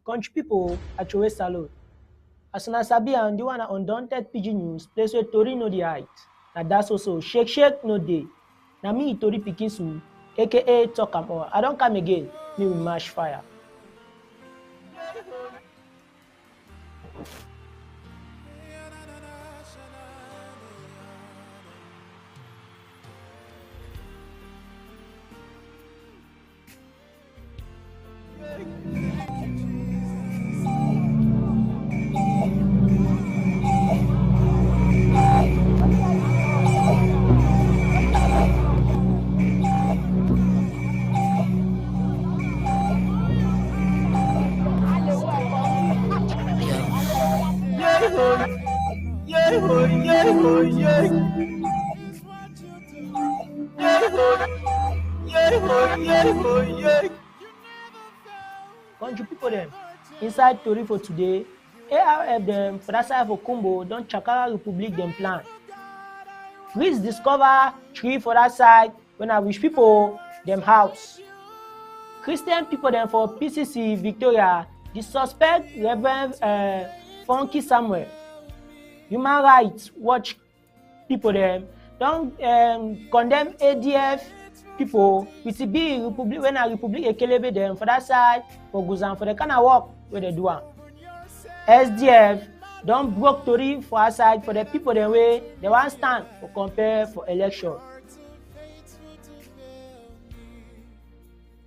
Country people, Atrocities salute. As una sabi am, the one na Undaunted PG News, place where tori no dey hide. Na that's also shake no dey. Na me tori pikin su, aka talk am all. I don come again, me we mash fire. Country people dem, inside tori for today, ARF dem for that side for Kumbo don Chakara Republic dem plan. Police discover tree for that side when I wish people dem house. Christian people dem for PCC Victoria, the suspect Reverend Funky Samuel. Human Rights Watch people dem don condemn ADF people with the big republic when a republic ekelebe them for that side for Guzan for the kind of work where they do am. SDF don broke tori for our side for the people dem way they want stand for compare for election.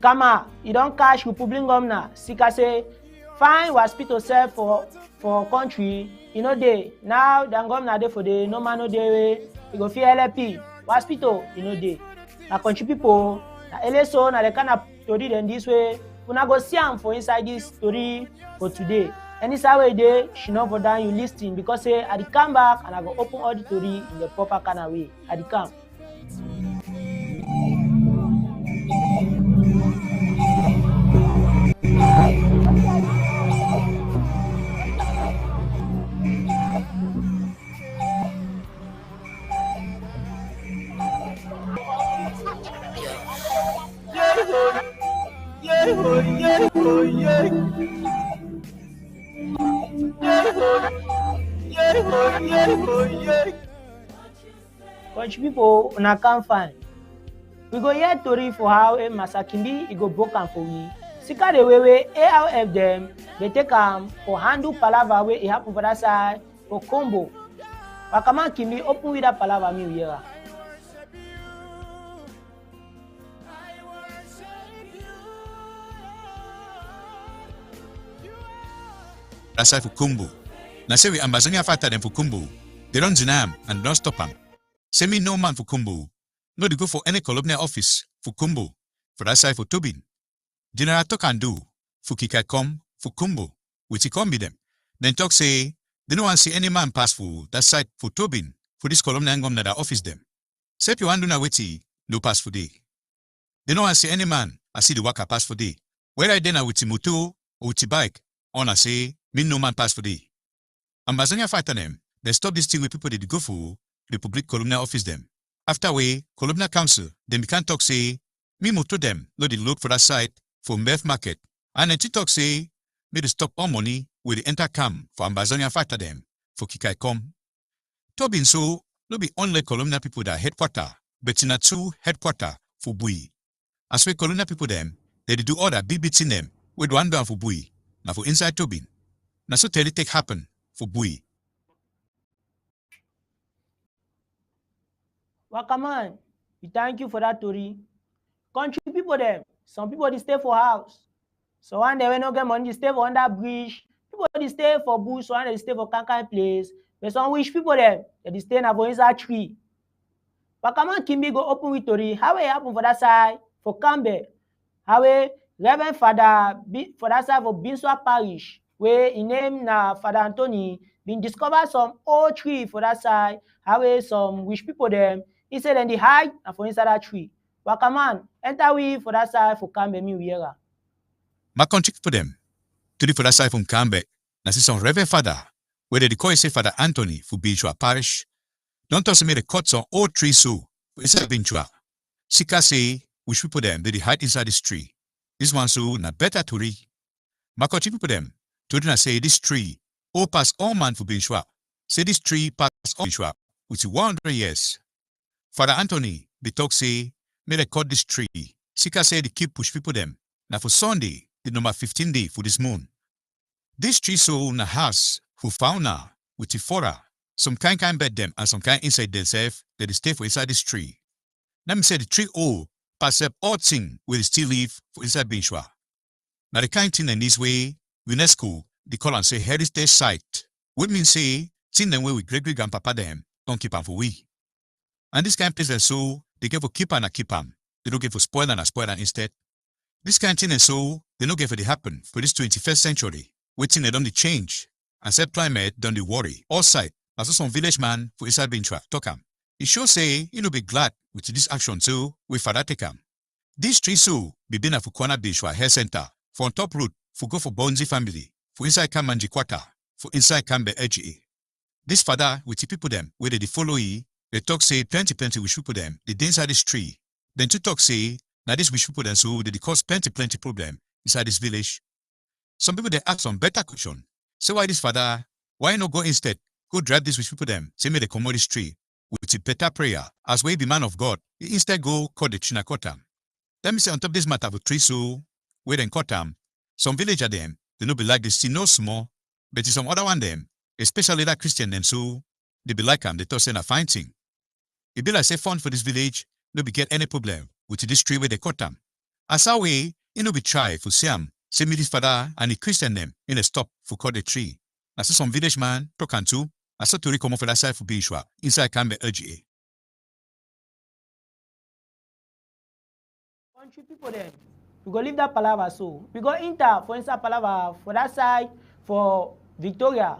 Kama, he don catch Republic governor Sika say fine hospital sef for country, e no dey. Now the governor dey for the no man no dey way, e go fit LP. Hospital, e no dey. Na country people, na eleso na the kind of tori dem this way. Una go see am for inside this story for today. Any side way dey, she no for down you listing because say I dey come back and I go open all the story in the proper kind of way. I dey come. Country people, una come fine. We go hear tori for how a Masakimbi e go broke am for we. Sika the way ARF them they take am for handle palava wey e happen for that side for Combo. Wakama Kimbi open with that palava me hear. That's why for Kumbu. Now say we Ambazonia fighter them for Kumbu. They don't deny him and don't stop him. Say me no man for Kumbu. No they go for any colonial office for Kumbu. For that side for Tobin. General talk and do. For Kikai come for Kumbu. Which he come be them. Then talk say they no want see any man pass for that side for Tobin. For this colonial governor that office them. Say if you want to know witty, no pass for day. They no want see any man I see the worker pass for day. Where I then are with moto or with bike. On I say me no man pass for day. Ambazonia fighter them, they stop this thing with people they go for Republic Colonial Office them. After way, Colonial Council, then we can't talk say, me moto them, no they look for that site for Meth Market. And then talk say, me they stop all money with the enter cam for Ambazonia fighter them, for Kikai come. Tobin so, no be only Colonial people that headquarter, but in a two headquarter for Bui. As we Colonial people them, they do all that big bits in them, with one down for Bui, now for inside Tobin. Now so tell it take happen for Bui. Wakaman, we thank you for that story. Country people them, some people they stay for house. So one day when no get money, they stay for under bridge. People they stay for bush, so one they stay for kind place. But some wish people them, they stay na for inside tree. Wakaman Kimbi go open with story how it happen for that side for Campbell. How Reverend Father for that side for Binswa Parish, where in name na Father Anthony been discover some old tree for that side. How some wish people them instead then the hide and for inside that tree. Wakaman enter we for that side for Campbell mi wiera. My country for them. To the for that side from Cambe, na see some Reverend Father, where they call say Father Anthony for Binchua Parish. Don't toss me the cuts on all trees so inside Binchua. Sika say which people them they hide inside this tree. This one so na better to read. My country people them to na say this tree all pass all man for Binchua. Say this tree pass all Binchua which is 100 years. Father Anthony they talk say may they cut this tree. Sika say they keep push people them. Now for Sunday the number 15 day for this moon. This tree so na house who found now with the fora. Some kind bed them and some kind inside themselves that they stay for inside this tree. Let me say the tree all pass up all thing will still live for inside Binchua. Now the kind thing in this way, UNESCO, they call and say heritage site. Would mean say, thing them way with great grandpapa them, don't keep them for we. And this kind place and so, they get for keep and keep them. They don't get for spoil and spoil and instead. This kind thing and so, they don't get for the happen for this 21st century. Waiting they don't change. And said climate don't worry. All side. As some village man for inside Binchua talk am. He sure say he no be glad with this action too with Father take am. This tree so be been for corner Binchua Health Center for on top road for go for Bonzi family for inside Kamanji quarter for inside Kambe HA. This father with the people them where they follow ye, they talk say plenty wish people them they inside this tree. Then to talk say now this wish people them so they cause plenty problem inside this village. Some people they ask some better question. So why this father? Why not go instead? Go drive this with people them, say me the commodity tree, with a better prayer, as way be man of God, he instead go cut the china kotam. Let me say on top this matter of tree so, where then kotam, some villager them, they no be like this, see no small, but some other one them, especially that Christian them so, they be like them, they thought say a fine thing. It be like say fun for this village, no be get any problem with this tree where they kotam. As our way, he no be try for Siam, say me this father and the Christian them in a stop for cut the tree. I saw some village man talk and too. I saw to come for that side for Binchua inside Kambe LGA. Country people then, we go leave that palava so. We go enter for inside palava for that side for Victoria.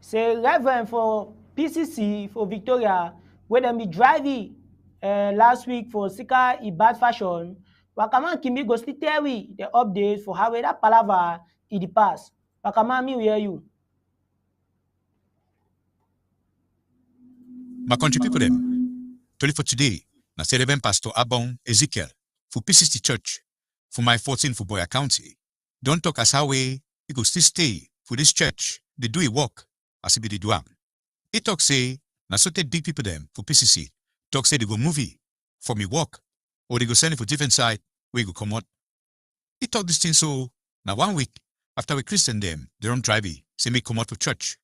Say Reverend for PCC for Victoria, where them be driving last week for Sika in bad fashion. Wakaman Kimbi go still tell we the update for how that palava in the past. Wakaman me we hear you. My country people them. Today for today, na say Reverend Pastor Abon Ezekiel for PCC Church for my 14 for Boya County. Don't talk as how way he go still stay for this church. They do a work as he be the do am. He talk say na so take big people them for PCC. Talk say they go movie for me work or they go send it for different side where go come out. He talk this thing so now 1 week after we Christian them they don't drive it, say me come out for church.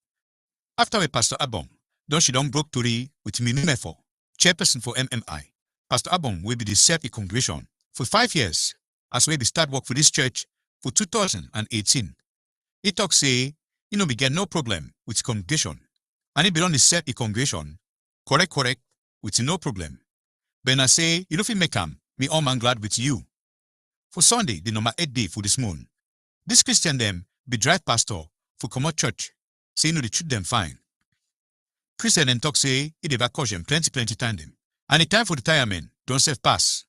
After we Pastor Abon. Don she don't broke to with me for chairperson for MMI. Pastor Abon will be the self congregation for 5 years as we be start work for this church for 2018. He talk say, he no be get no problem with congregation. And he be on the self congregation, correct, with no problem. But I say, you know if you make me all man glad with you. For Sunday, the number 8 day for this moon. This Christian them be drive pastor for come out church, say you know they treat them fine. Christian and talk say he dey caught them plenty time them. And the time for retirement don't save pass.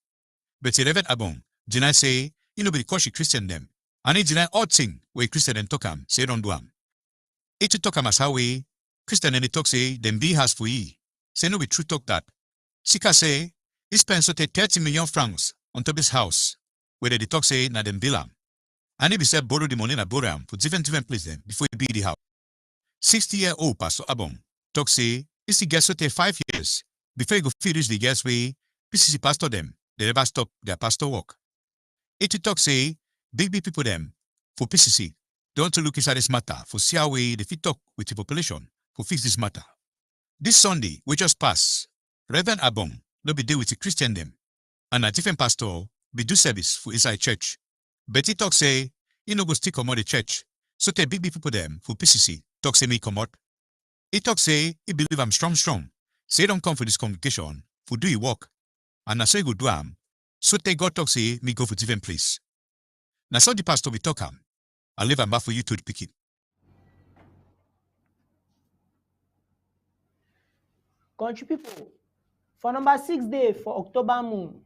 But the Reverend Abon deny say he no be the cautious Christian them. And he deny all thing where Christian and talk say don't do am. He to talk as how way Christian and they talk say them be has for ye. Say no be true talk that. Sika say he spent so 30 million francs on top his house where they talk say na them bill am. And he be said borrow the money na borrow am for different places them before he build the house. 60-year-old Pastor Abon talk say, this the guest so take 5 years before you go finish the guest way, PCC pastor them, they never stop their pastor work. It talk say, big people them, for PCC, don't look inside this matter for see how way they fit talk with the population for fix this matter. This Sunday, we just pass, Reverend Abon, no be deal with the Christian them, and a different pastor be do service for inside church. But he talk say, he no go still come out the church, so take big people them for PCC, talk say me come out. He talk say, he believe I'm strong. Say don't come for this congregation for do your work. And na so you go do am. So take God talk say me go for different place. Na so the pastor we talk am. I leave am back for you to pick it. Country people, for number 6 day for October moon,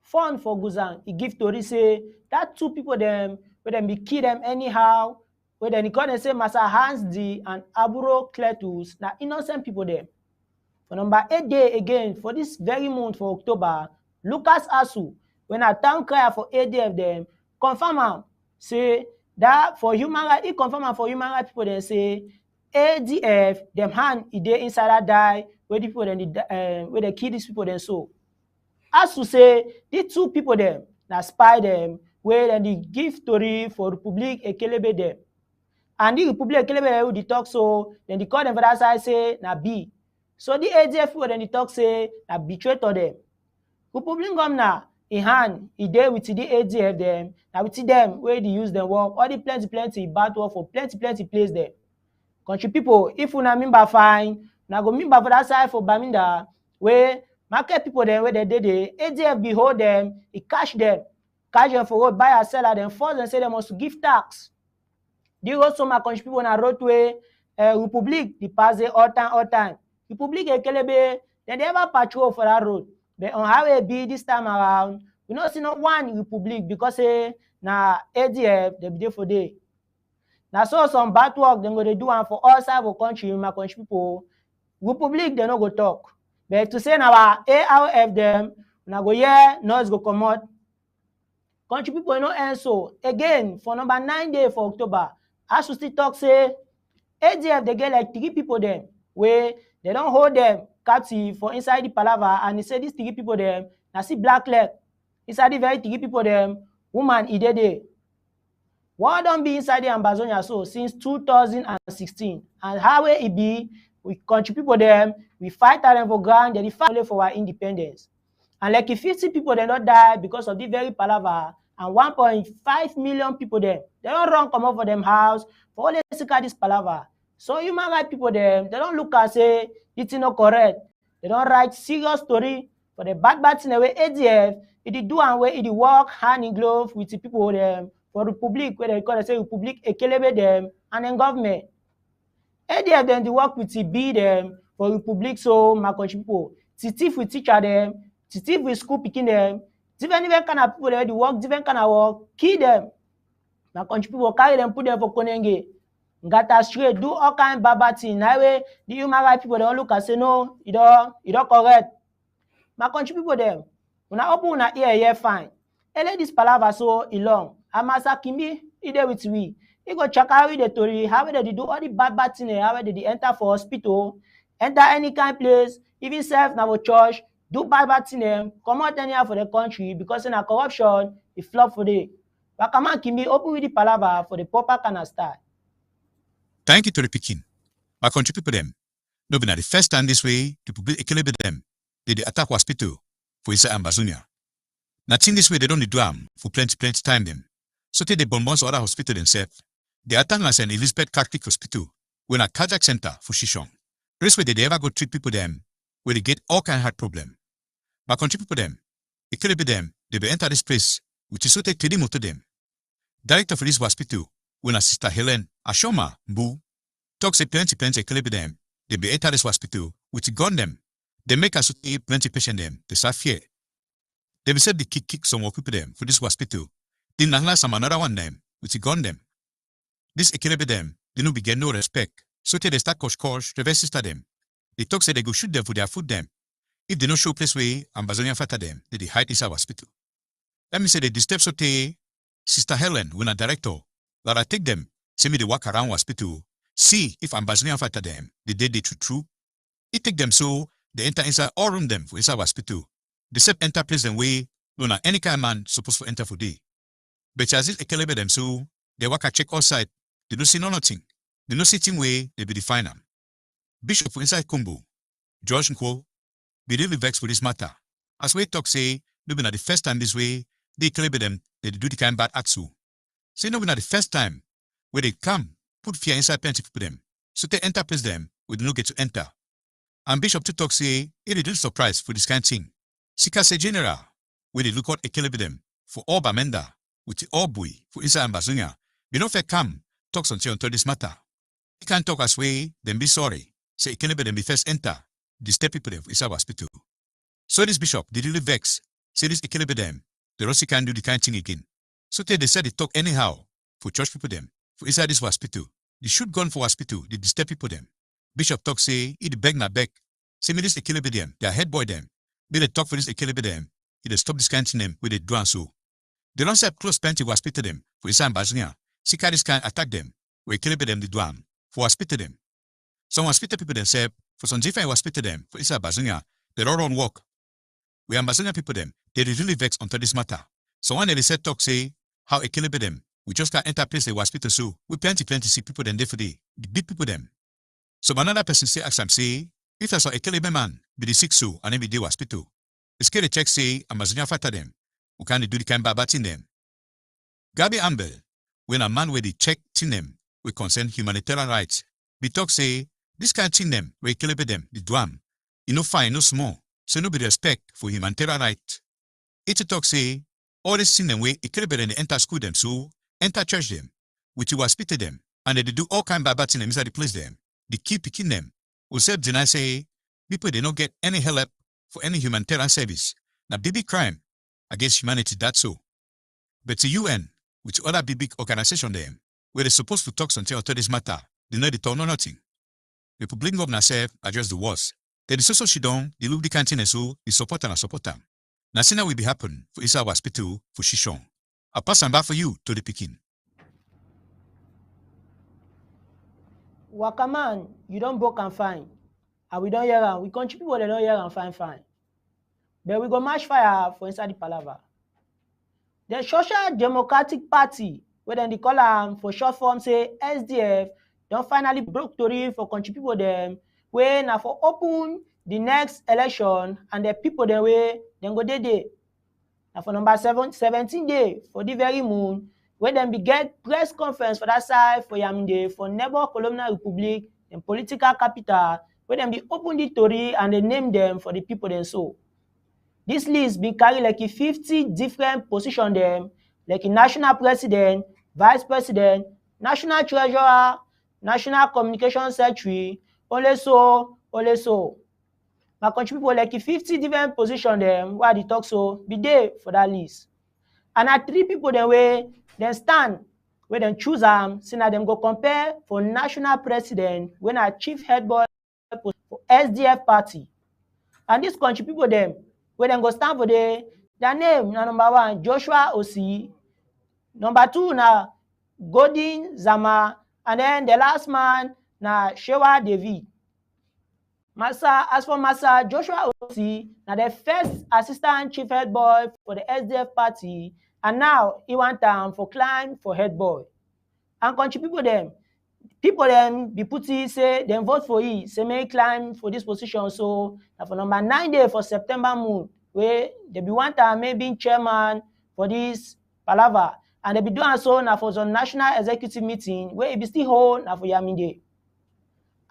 fun for Guzan, he give tori say that 2 people them where them be kill them anyhow, where then he call them say Master Hans D and Aburo Cletus, na innocent people them. For number 8 day again, for this very month for October, Lucas Asu, when a town crier for 8 day of them, confirm am, say that for human right, he confirm am for human right people, they say ADF, them hand, e dey inside that die, where the people then where they kill these people then so. Asu say, these 2 people them, na spy them, where then they give story for Republic Ekelebe them. And the Republic Ekelebe who they talk so, then they call them for that side say, na B. So the ADF people then they talk say na betray to them. Republic governor in hand, he dey with the ADF them, na with them where they use them work, all the plenty bad work for plenty place there. Country people, if una member fine, na go member for that side for Baminda, where market people them where they dey, ADF behold them, he cash them for road, buy and sell them, force them say they must give tax. The road so my country people na roadway, Republic, the pass it all time. Republic Ekelebe, they never patrol for that road. But on highway B this time around, we not see not one Republic because na ADF they be there for day. Now so some bad work them go they do and for all sides of country, my country people, Republic they no go talk. But to say now ARF them, now go noise go come out. Country people no answer. Again, for number 9 day for October, as we still talk say ADF they get like 3 people them where they don't hold them captive for inside the palaver, and he say these 3 people them na see black leg inside the very 3 people them woman idede. What don't be inside the Amazonia so since 2016, and how it be we country people them we fight them for ground, they fight only for our independence. And like if 50 people they not die because of the very palaver, and 1.5 million people them they don't run come over them house for only seek this palaver. So human rights people them they don't look and say it's not correct. They don't write serious story for the bad thing the way ADF it do and where it work hand in glove with the people them for Republic where they call say Republic Ekelebe them and then government. ADF then they work with the B them for Republic so my country people. Thief with teacher them, thief with school picking them, different kind of people they work, different kind of work, kill them. My country people carry them, put them for Konenge. Ngata straight, do all kind of bad thing. That way, the human rights people don't look and say no, it don't correct. My country people them, when I open una ear fine. Ele this palaver so long. Amasa Kimbi, he there with we. He go check out the story, how they do all the bad thing, how they enter for hospital, enter any kind of place, even self now church, do bad thing, come out anyhow for the country because in a corruption, it flop for the. But come on, Kimbi, open with the palaver for the proper kind of start. Thank you to the Pekin. My country people them. No be na the first time this way to public equilibre them. They attack hospital for inside Amazonia. Na think this way they don't do am for plenty time them. So take the bonbons other hospital themselves. They attack na St. Elizabeth Catholic Hospital when a cardiac center for Shishong. This way they ever go treat people them where they get all kind of heart problem. My country people them, equilibre them, they be enter this place which is so take tedi moto them. Director for this hospital when a Sister Helen Ashoma Mbu talk say plenty equilibre them, they be enter this hospital which gun them. They make us plenty patient them, they start fear. They be said they kick some more people them for this hospital. Then nangla some another one them, which gun them. This equilibre them, they no be get no respect. So they start kosh, reverse sister them. They talk say they go shoot them for their food them. If they no show place way, Ambazonia fatter them, they hide inside hospital. Let me say they disturb so Sister Helen, when a director, that I take them, say me they walk around hospital, see if Ambazonia fatter them, they did the true. It take them so, they enter inside all room them for inside hospital. They set enter place them way, no na any kind of man supposed to enter for day. But as it equilibre them so, they walk a check outside, they don't see nothing. They don't see thing way, they be define them. Bishop for inside Kumbu, George Nko, be really vexed for this matter. As we talk say, no be na the first time this way, they equilibre them, they do the kind bad act so. Say no be na the first time, where they come, put fear inside plenty people them, so they enter place them, we do not get to enter. And Bishop to talk say, it is little surprise for this kind of thing. Sika say general, where they look out a kelebe them for all Bamenda, with the all boy for Isa and Bazunya, be no fair come, talks until this matter. He can't talk as way, then be sorry, say it kelebe them be first enter, disturb people them for Isa hospital. So this bishop did really vex, say this kelebe them, the Rossi can't do the kind of thing again. So they said they talk anyhow, for church people them, for inside this hospital. They shoot gun for hospital, they disturb people them. Bishop talk say, he beg na beg. Say me this ekelebe them, their head boy them. May they talk for this ekelebe them, he they stop this kind of them where they do and so. They don't say close plenty for hospital them, for Isa and Bazunya. Sika this kind attack them, where ekelebe them they do am, for hospital them. Some hospital people them say, for some different hospital them, for Isa and Bazunya, they don't run work. We and Bazunya people them, they really vex onto this matter. So one day they said talk say, how ekelebe them, we just can't enter place the hospital so, we plenty sick people them there for the big people them. So another person say, ask them say, if I saw a kelebe man be the sick so and then be the hospital, it's scary check say Amazonia fatter them, who can do the kind of bad in them. Gabi Ambel, when a man where they check in them, we concern humanitarian rights, we talk say, this kind of thing them, where kelebe them, the dwam, no fine, no small, so no be respect for humanitarian right. It talk say, all this thing them way, a kelebe them enter school them so, enter church them, which you hospital them, and they do all kind of bad things inside the place them. They keep picking them. Except deny say, people they don't get any help for any humanitarian service. Now big crime against humanity, that's so. But the UN, which other big organization them, where they're supposed to talk until this matter, they know they talk no nothing. The public governor say address the worst. Then the social shidon, they look the canteen and so, they support and support them. Now see now will be happen for Isa hospital for Shishon. I'll pass them back for you to the Pekin. Wakaman, you don't broke and fine. And we don't hear am. We country people they don't hear am fine. But we go match fire for inside the palaver. The Social Democratic Party, where then they call am for short form say SDF, don't finally broke tori for country people them, where now for open the next election and the people the way then go day. Now for number 17 day for the very moon, where then we get press conference for that side for Yaminde for neighbor colonial republic and political capital, where then be open the tori and they name them for the people then so. This list be carry like 50 different position them, like a national president, vice president, national treasurer, national communication secretary, only so. My country people like 50 different position them, why they talk so, be there for that list. And at 3 people then way, then stand, where then choose them, so now them go compare for national president, when I chief head boy for SDF party. And this country people them, where then go stand for their name, na number 1, Joshua Osi, number 2 na Godin Zama, and then the last man na Shewa David. As for Massa Joshua Osi, now the first assistant chief head boy for the SDF party, and now he want for climb for head boy. And country people them be put say them vote for he, say may climb for this position. So for number 9 day for September moon, where they be want maybe chairman for this palaver, and they be doing so now for some national executive meeting where it be still hold now for Yaminde.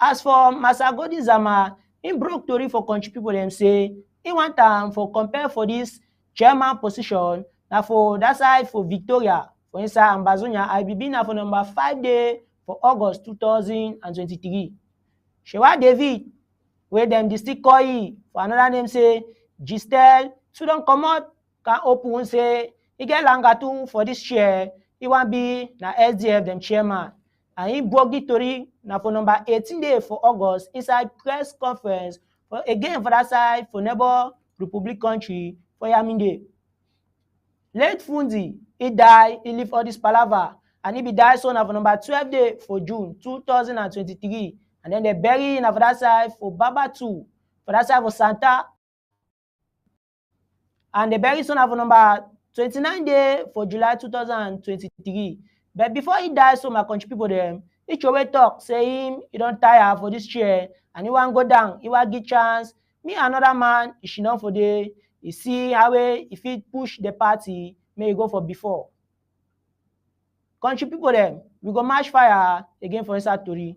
As for Masagodi Zama, he broke tori for country people them say he want for compare for this chairman position now for that side for Victoria for inside Ambazonia IBB now for number 5 day for August 2023. Shewa David, where them they still call he for another name say Gistel, so don't come out can open say he get Langatu for this chair, he want be na SDF them chairman. And he broke the tori now for number 18 day for August inside press conference for again for that side for neighbor Republic country for Yaminde. Late Fundi, he died, he live all this palaver, and he be died so now for number 12 day for June 2023. And then they bury him for that side for Baba 2, for that side for Santa. And they bury son for number 29 day for July 2023. But before he died, so my country people them, each way talk, say him, he don't tire for this chair, and he want go down, he want get chance. Me another man, he should not for day, he see how if he push the party, may he go for before. Country people them, we go match fire again for inside Tori.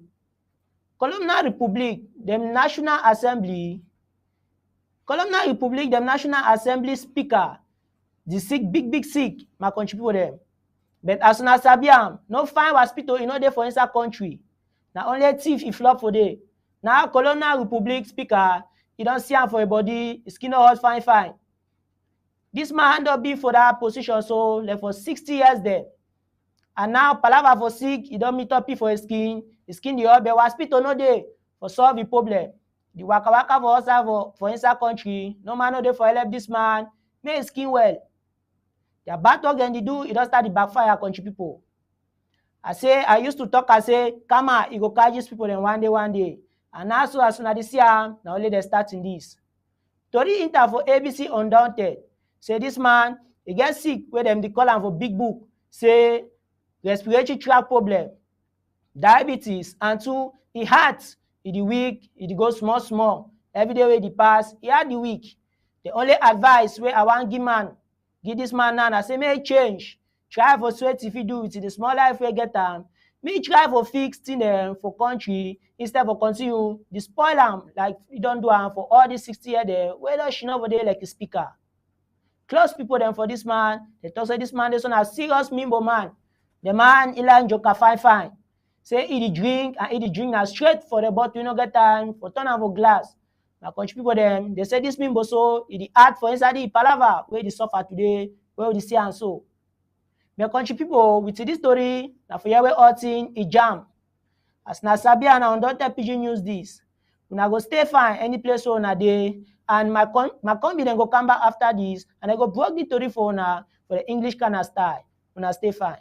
Colonial Republic, dem National Assembly Speaker, the sick, big sick, my country people dem. But as una sabi am, no fine hospital e no dey for inside country. Na only thief e flop for there. Now Colonial Republic Speaker, e don see am for im body, his skin no hot fine. This man end up being for that position so like for 60 years there. And now palava for sick, e don meet up for his skin dey hot, but hospital no dey for solve the problem. The waka for outside for inside country, no man no dey for help this man make his skin well. The bad talk dem dey do, e don start the backfire country people. I used to talk, I say, Kama, e go catch these people dem one day. And now so as soon as they see am, na only they starting this. Tori inter for ABC Undaunted say this man, he get sick wey dem dey call am for big book, say respiratory tract problem, diabetes, and two, e heart, e dey weak, e dey go small. Every day wey dey pass, e heart dey weak. The only advice wey I wan give this man now, I say make change. Try for sweat if you do with the small life wey get am. Me try for fix thing for country instead for continue the spoil am like you don do am for all these 60 years there. Whether she no dey like a speaker. Close people dem for this man, they talk say this man this one na serious mimbo man. The man he like joker fine. Say he dey drink and he dey drink na straight for the bottle, you no get time for turn am for glass. My country people dem, they say this mimbo so he dey add for inside the palava wey dey suffer today, wey we dey see am so. My country people, with this story, na for here wey all thing e jam. As na sabi and na Undaunted Pidgin News this. Una go stay fine any place where una dey, and my combi dem go come back after this, and I go break the story for una for the English kind of style. Una stay fine.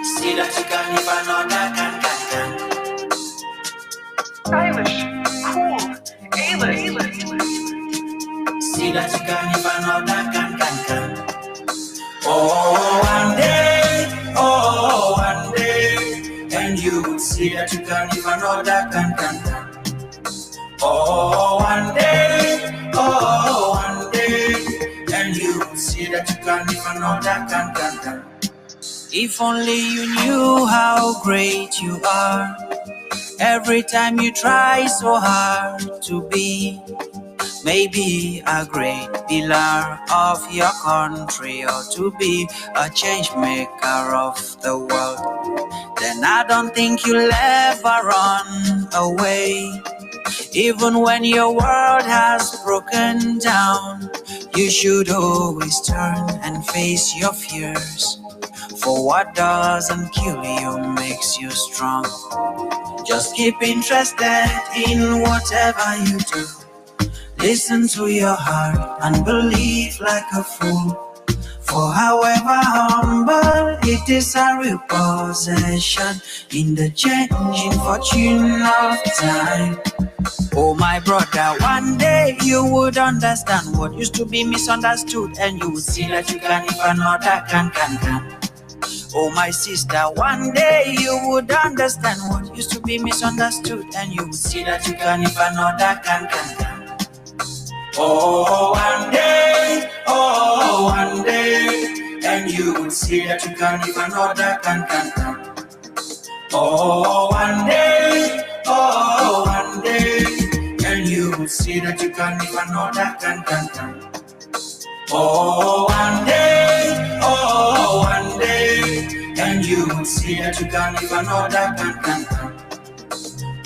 See that you can if I know that can. Stylish, cool, A-list. See that you can if I know that can. Oh, one day, and you will see that you can if I know that can. Oh, one day, and you will see that you can if I know that can. If only you knew how great you are. Every time you try so hard to be maybe a great pillar of your country, or to be a change maker of the world, then I don't think you'll ever run away. Even when your world has broken down, you should always turn and face your fears. For what doesn't kill you makes you strong. Just keep interested in whatever you do. Listen to your heart and believe like a fool. For however humble, it is a real possession in the changing fortune of time. Oh my brother, one day you would understand what used to be misunderstood, and you would see that you can if another can. Oh my sister, one day you would understand what used to be misunderstood, and you would see that you can if another can. Oh, one day, and you will see that you can if another can. Oh, one day, and you will see that you can if another can. Oh, one day, and you will see that you can if another can.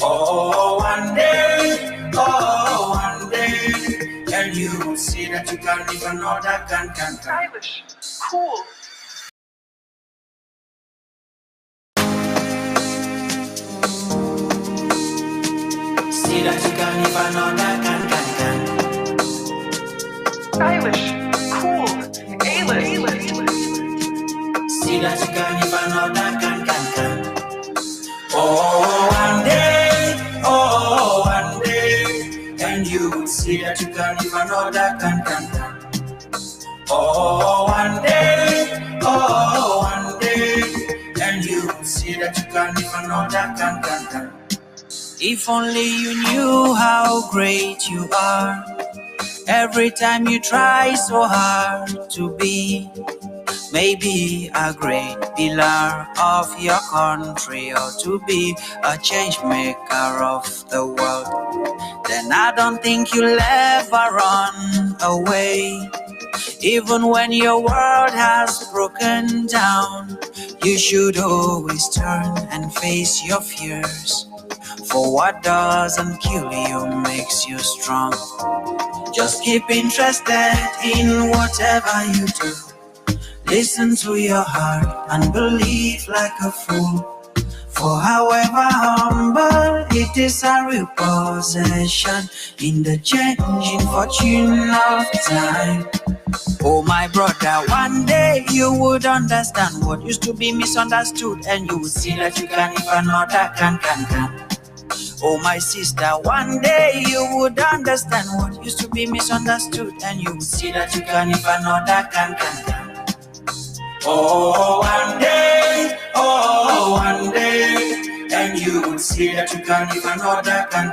Oh, one day, and you will see that you can if another can. Stylish, cool. See that you can if another can. Stylish, cool, A-list. See that you can if another can. Oh, one day, and you will see that you can if another can. Oh, one day, and you will see that you can if another can. If only you knew how great you are. Every time you try so hard to be maybe a great pillar of your country, or to be a change maker of the world, then I don't think you'll ever run away. Even when your world has broken down, you should always turn and face your fears. For what doesn't kill you makes you strong. Just keep interested in whatever you do. Listen to your heart and believe like a fool. For however humble, it is a real possession in the changing fortune of time. Oh my brother, one day you would understand what used to be misunderstood, and you would see that you can if another can. Oh my sister, one day you would understand what used to be misunderstood, and you would see that you can if another can. Oh, one day, and you will see that you can if another can.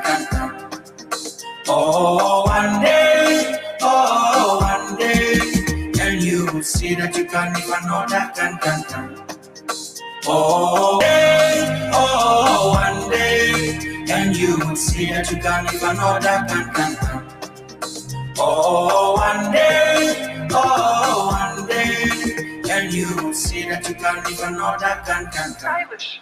Oh, one day, and you will see that you can if another can. Oh, one day, and you will see that you can if another can. Oh, one day, and you will see that you can if another can. Stylish.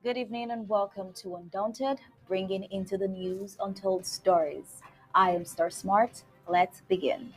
Good evening and welcome to Undaunted, bringing into the news untold stories. I am Star Smart. Let's begin.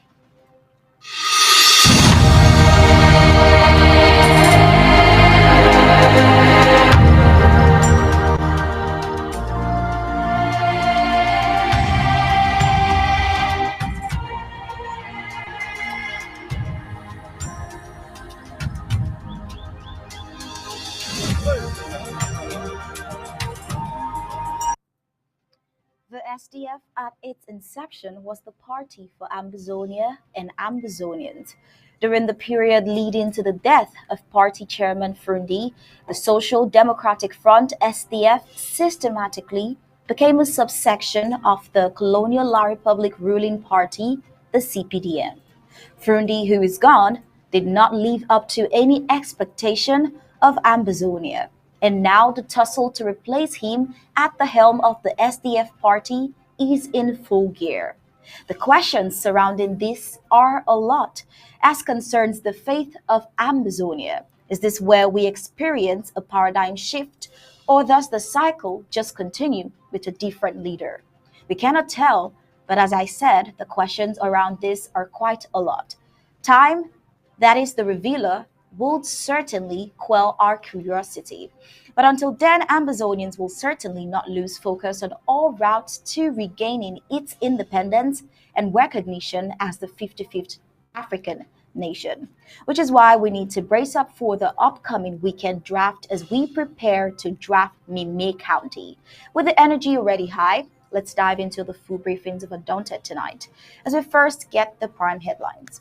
SDF at its inception was the Party for Ambazonia and Ambazonians. During the period leading to the death of party chairman Frundi, the Social Democratic Front SDF systematically became a subsection of the Colonial La Republic ruling party, the CPDM. Frundi, who is gone, did not live up to any expectation of Ambazonia, and now the tussle to replace him at the helm of the SDF party is in full gear. The questions surrounding this are a lot, as concerns the fate of Ambazonia. Is this where we experience a paradigm shift, or does the cycle just continue with a different leader? We cannot tell, but as I said, the questions around this are quite a lot. Time, that is the revealer, would certainly quell our curiosity. But until then, Ambazonians will certainly not lose focus on all routes to regaining its independence and recognition as the 55th African nation, which is why we need to brace up for the upcoming weekend draft as we prepare to draft Mime County. With the energy already high, let's dive into the full briefings of Undaunted tonight, as we first get the prime headlines.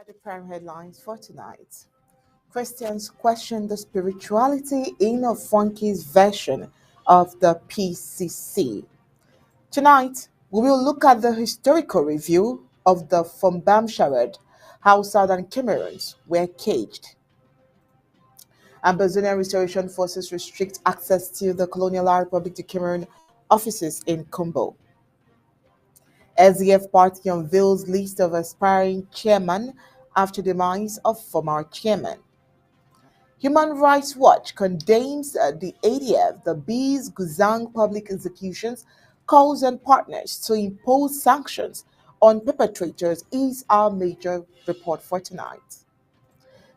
The prime headlines for tonight. Christians question the spirituality in a Funky's version of the PCC. Tonight, we will look at the historical review of the Foumban charade, how Southern Cameroons were caged. Ambazonian Restoration Forces restrict access to the Colonial La Republic de Cameroon offices in Kumbo. SDF party unveils list of aspiring chairman after demise of former chairman. Human Rights Watch condemns the ADF, the B's Guang public executions, calls on partners to impose sanctions on perpetrators is our major report for tonight.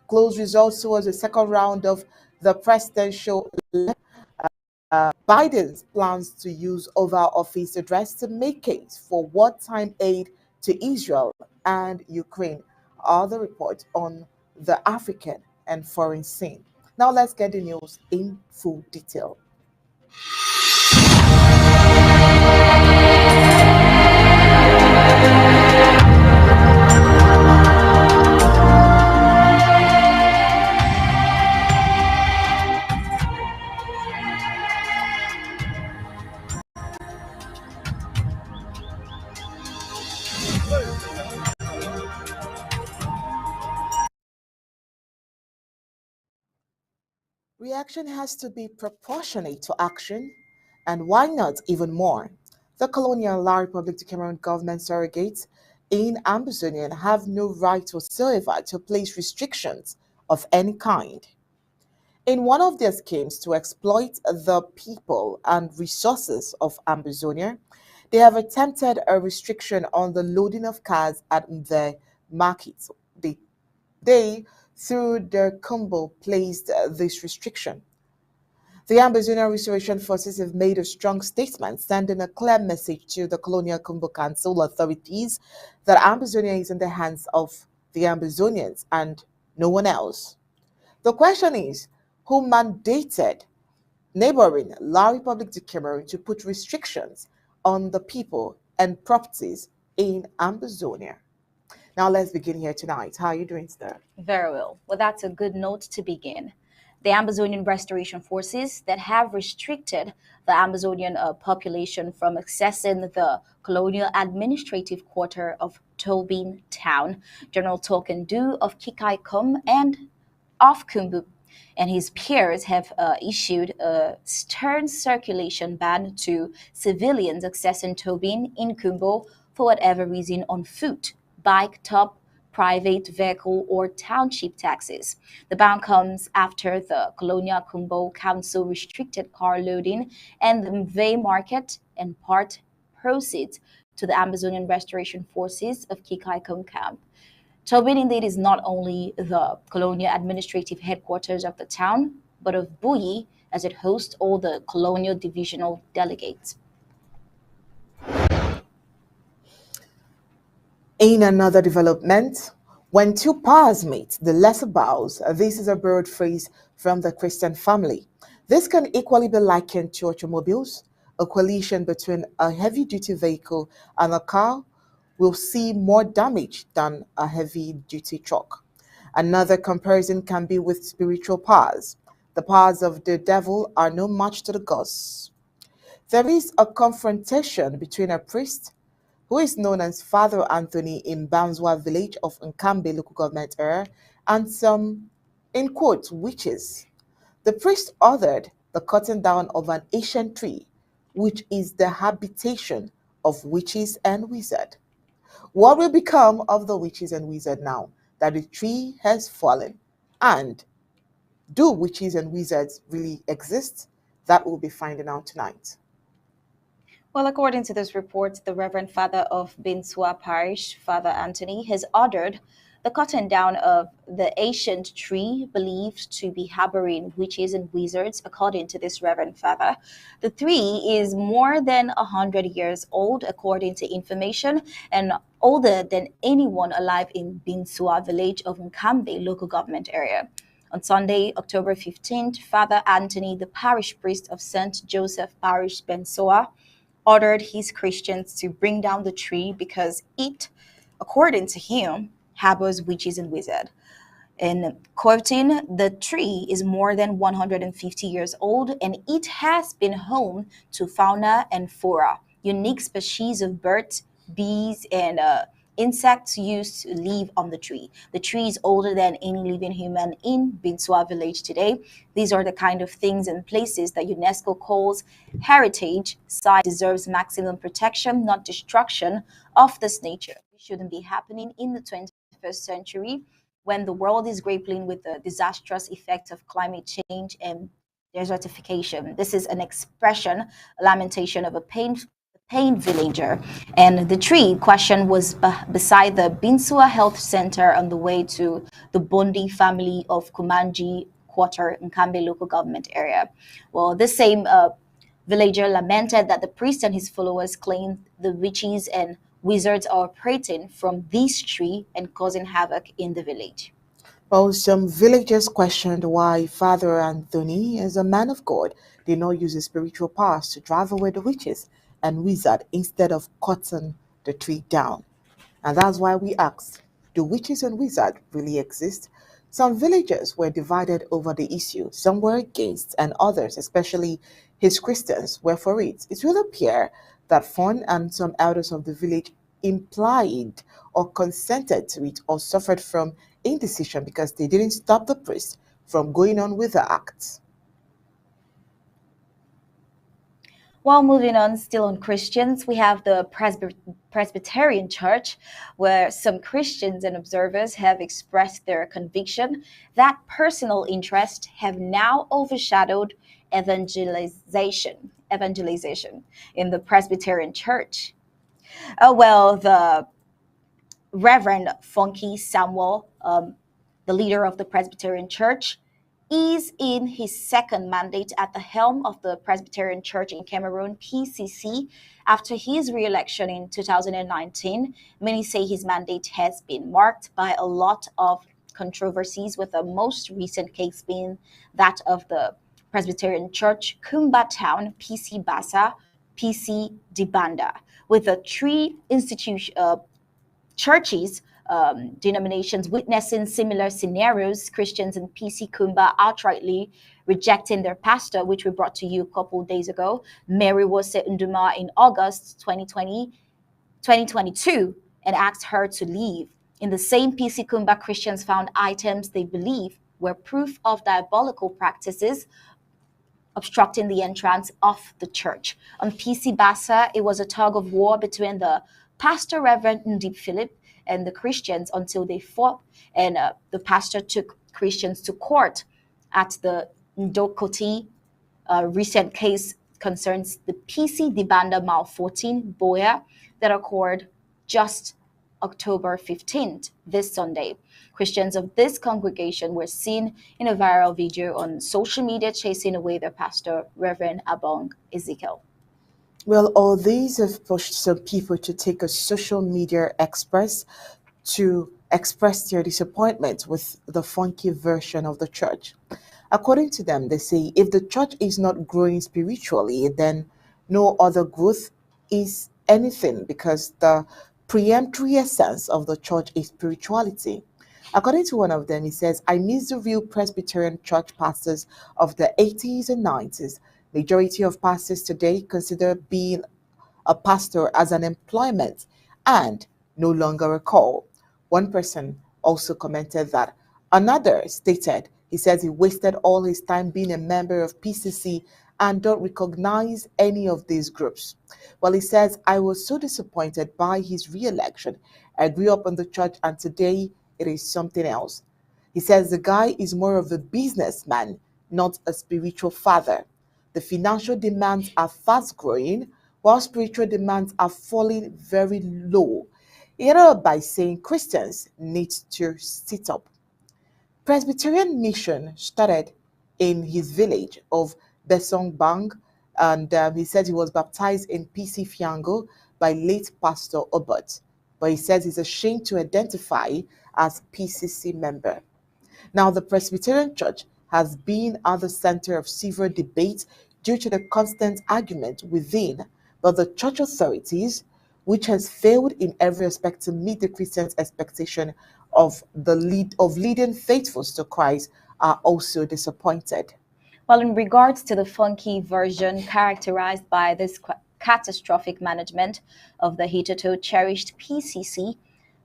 Close results towards the second round of the presidential Biden's plans to use Oval Office address to make case for wartime aid to Israel and Ukraine are the reports on the African and foreign scene. Now let's get the news in full detail. Reaction has to be proportionate to action, and why not even more? The Colonial La Republic de Cameroon government surrogates in Ambazonia have no right whatsoever to place restrictions of any kind. In one of their schemes to exploit the people and resources of Ambazonia, they have attempted a restriction on the loading of cars at the markets. They through their combo, placed this restriction. The Ambazonian Restoration Forces have made a strong statement, sending a clear message to the Colonial Combo Council authorities that Ambazonia is in the hands of the Ambazonians and no one else. The question is, who mandated neighboring La Republic de Cameroon to put restrictions on the people and properties in Ambazonia? Now let's begin here tonight. How are you doing, sir? Very well. Well, that's a good note to begin. The Ambazonian Restoration Forces that have restricted the Ambazonian population from accessing the colonial administrative quarter of Tobin Town, General Token Du of Kikaikum and of Kumbu, and his peers have issued a stern circulation ban to civilians accessing Tobin in Kumbo for whatever reason on foot, bike, top, private vehicle, or township taxes. The ban comes after the Colonial Kumbo Council restricted car loading and the Mve market and part proceeds to the Ambazonian Restoration Forces of Kikaikum camp. Tobin indeed is not only the colonial administrative headquarters of the town, but of Buyi, as it hosts all the colonial divisional delegates. In another development, when two powers meet, the lesser bows. This is a borrowed phrase from the Christian family. This can equally be likened to automobiles. A collision between a heavy-duty vehicle and a car will see more damage than a heavy-duty truck. Another comparison can be with spiritual powers. The powers of the devil are no match to the gods. There is a confrontation between a priest who is known as Father Anthony in Bamswa village of Nkambe local government area, and some, in quotes, witches. The priest ordered the cutting down of an ancient tree, which is the habitation of witches and wizards. What will become of the witches and wizards now that the tree has fallen? And do witches and wizards really exist? That we'll be finding out tonight. Well, according to this report, the Reverend Father of Binswa Parish, Father Anthony, has ordered the cutting down of the ancient tree believed to be harboring witches and wizards, according to this Reverend Father. The tree is more than 100 years old, according to information, and older than anyone alive in Binswa village of Nkambe local government area. On Sunday, October 15th, Father Anthony, the parish priest of St. Joseph Parish, Bensoa, ordered his Christians to bring down the tree because it, according to him, harbors witches and wizards. And quoting, the tree is more than 150 years old and it has been home to fauna and flora, unique species of birds, bees, and insects used to live on the tree. The tree is older than any living human in Binswa village today. These are the kind of things and places that UNESCO calls heritage site, deserves maximum protection, not destruction of this nature. It shouldn't be happening in the 21st century when the world is grappling with the disastrous effects of climate change and desertification. This is an expression, a lamentation of a pain villager. And the tree in question was beside the Binsua Health Center on the way to the Bondi family of Kumanji quarter in Kambe local government area. Well, this same villager lamented that the priest and his followers claimed the witches and wizards are operating from this tree and causing havoc in the village. Well, some villagers questioned why Father Anthony, as a man of God, did not use his spiritual powers to drive away the witches and wizards instead of cutting the tree down. And that's why we asked, do witches and wizards really exist? Some villagers were divided over the issue. Some were against, and others, especially his Christians, were for it. It will appear that Fon and some elders of the village implied or consented to it or suffered from indecision because they didn't stop the priest from going on with the act. While moving on, still on Christians, we have the Presbyterian Church, where some Christians and observers have expressed their conviction that personal interests have now overshadowed evangelization in the Presbyterian Church. Well, the Reverend Funky Samuel, the leader of the Presbyterian Church, is in his second mandate at the helm of the Presbyterian Church in Cameroon, PCC, after his re-election in 2019. Many say his mandate has been marked by a lot of controversies, with the most recent case being that of the Presbyterian Church, Kumba Town, PC Bassa, PC Dibanda, with the three churches, denominations witnessing similar scenarios, Christians in PC Kumba outrightly rejecting their pastor, which we brought to you a couple of days ago, Mary Wose Nduma, in August 2022, and asked her to leave. In the same PC Kumba, Christians found items they believe were proof of diabolical practices obstructing the entrance of the church. On PC Bassa, it was a tug of war between the pastor, Reverend Ndip Philip, and the Christians until they fought, and the pastor took Christians to court at the Ndokoti. Recent case concerns the PC Dibanda Mal 14 Boya that occurred just October 15th, this Sunday. Christians of this congregation were seen in a viral video on social media chasing away their pastor, Reverend Abong Ezekiel. Well, all these have pushed some people to take a social media express to express their disappointment with the funky version of the church. According to them, they say if the church is not growing spiritually, then no other growth is anything because the preemptory essence of the church is spirituality. According to one of them, he says, I miss the real Presbyterian church pastors of the 80s and 90s. Majority of pastors today consider being a pastor as an employment and no longer a call. One person also commented that another stated he says he wasted all his time being a member of PCC and don't recognize any of these groups. Well, he says, I was so disappointed by his re-election. I grew up in the church and today it is something else. He says the guy is more of a businessman, not a spiritual father. The financial demands are fast growing, while spiritual demands are falling very low. He ended up by saying Christians need to sit up. Presbyterian mission started in his village of Besongbang, and he said he was baptized in PC Fiango by late Pastor Obert, but he says he's ashamed to identify as PCC member. Now, the Presbyterian Church has been at the center of severe debate due to the constant argument within, but the church authorities, which has failed in every respect to meet the Christians' expectation of leading faithfuls to Christ, are also disappointed. Well, in regards to the funky version characterized by this catastrophic management of the hitherto cherished PCC,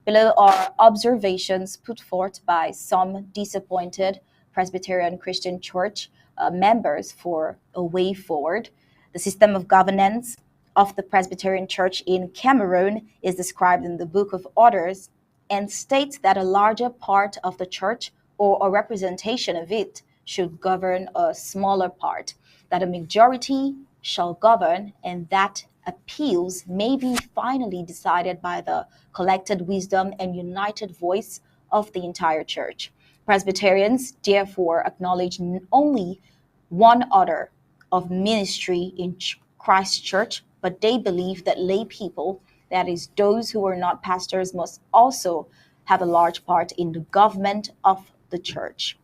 below are observations put forth by some disappointed Presbyterian Christian Church members for a way forward. The system of governance of the Presbyterian Church in Cameroon is described in the Book of Orders and states that a larger part of the church or a representation of it should govern a smaller part, that a majority shall govern, and that appeals may be finally decided by the collected wisdom and united voice of the entire church. Presbyterians therefore acknowledge only one order of ministry in Christ's church, but they believe that lay people, that is, those who are not pastors, must also have a large part in the government of the church.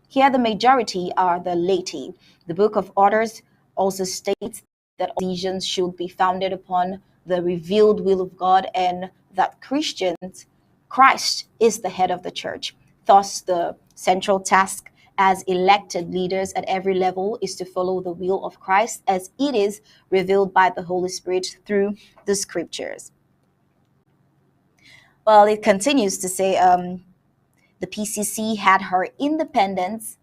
Here, the majority are the laity. The Book of Orders also states that all decisions should be founded upon the revealed will of God and that Christ is the head of the church. Thus, the central task as elected leaders at every level is to follow the will of Christ as it is revealed by the Holy Spirit through the scriptures. Well, it continues to say the PCC had her independence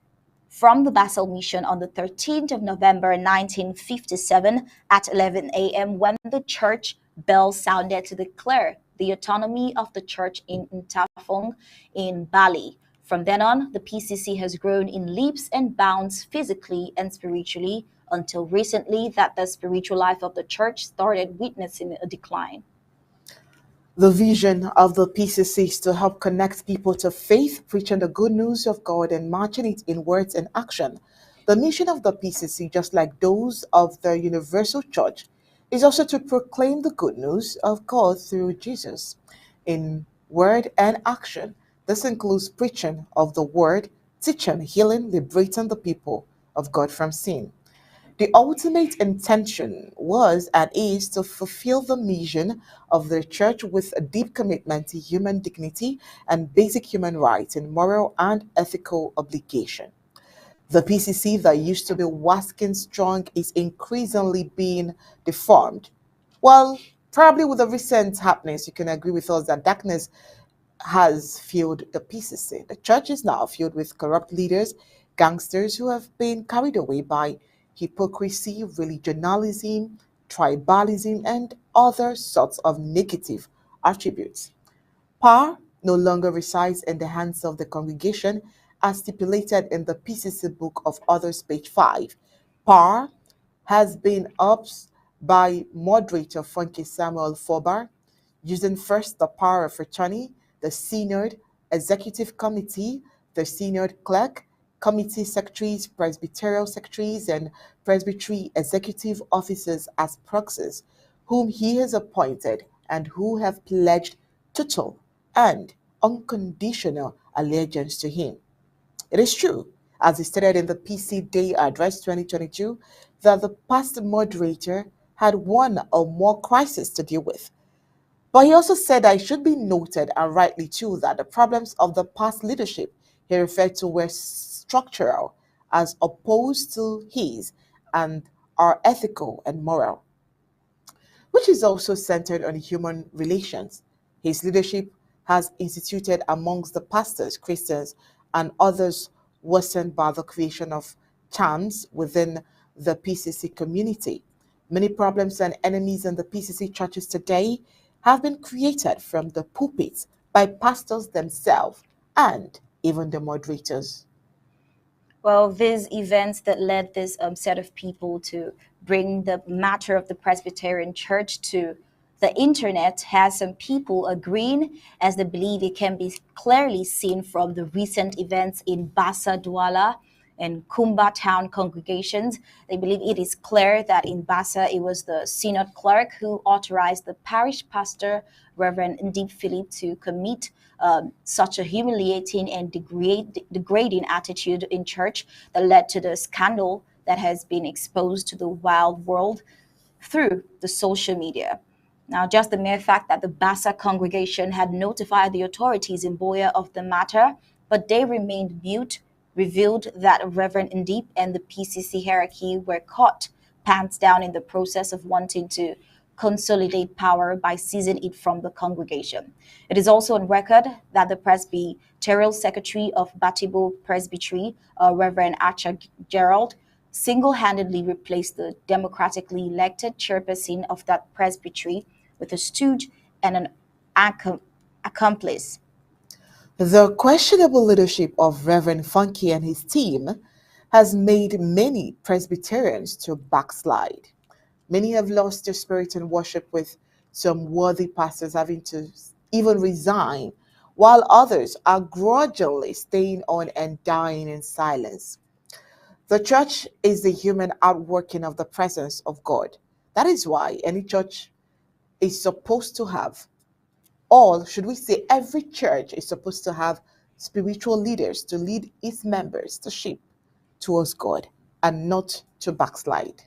from the Basel Mission on the 13th of November 1957 at 11 a.m. when the church bell sounded to declare the autonomy of the church in Ntafong in Bali. From then on, the PCC has grown in leaps and bounds physically and spiritually until recently that the spiritual life of the church started witnessing a decline. The vision of the PCC is to help connect people to faith, preaching the good news of God and marching it in words and action. The mission of the PCC, just like those of the Universal Church, is also to proclaim the good news of God through Jesus in word and action. This includes preaching of the word, teaching, healing, liberating the people of God from sin. The ultimate intention was and is to fulfill the mission of the church with a deep commitment to human dignity and basic human rights and moral and ethical obligation. The PCC that used to be wasking strong is increasingly being deformed. Well, probably with the recent happenings, you can agree with us that darkness has filled the PCC. The church is now filled with corrupt leaders, gangsters who have been carried away by hypocrisy, religionalism, tribalism, and other sorts of negative attributes. Power no longer resides in the hands of the congregation as stipulated in the PCC Book of Others, page 5. Power has been usurped by moderator Funky Samuel Foumban, using first the power of attorney, the synod, executive committee, the synod clerk, committee secretaries, presbyterial secretaries, and presbytery executive officers as proxies, whom he has appointed and who have pledged total and unconditional allegiance to him. It is true, as he stated in the PC Day Address 2022, that the past moderator had one or more crises to deal with. But he also said that it should be noted, and rightly too, that the problems of the past leadership he referred to were structural as opposed to his and are ethical and moral, which is also centered on human relations. His leadership has instituted amongst the pastors, Christians, and others worsened by the creation of charms within the PCC community. Many problems and enemies in the PCC churches today have been created from the pulpits by pastors themselves and even the moderators. Well, these events that led this set of people to bring the matter of the Presbyterian Church to the internet has some people agreeing, as they believe it can be clearly seen from the recent events in Bassa Douala and Kumba town congregations. They believe it is clear that in Bassa, it was the synod clerk who authorized the parish pastor, Reverend Ndip Philip, to commit such a humiliating and degrading attitude in church that led to the scandal that has been exposed to the wild world through the social media. Now, just the mere fact that the Bassa congregation had notified the authorities in Boya of the matter, but they remained mute, revealed that Reverend Ndip and the PCC hierarchy were caught pants down in the process of wanting to consolidate power by seizing it from the congregation. It is also on record that the Presbyterial Secretary of Batibo Presbytery, Reverend Archer Gerald, single-handedly replaced the democratically elected chairperson of that presbytery with a stooge and an accomplice. The questionable leadership of Reverend Funky and his team has made many Presbyterians to backslide. Many have lost their spirit in worship, with some worthy pastors having to even resign, while others are grudgingly staying on and dying in silence. The church is the human outworking of the presence of God. That is why any church is supposed to have, or should we say every church is supposed to have, spiritual leaders to lead its members, the sheep, towards God and not to backslide.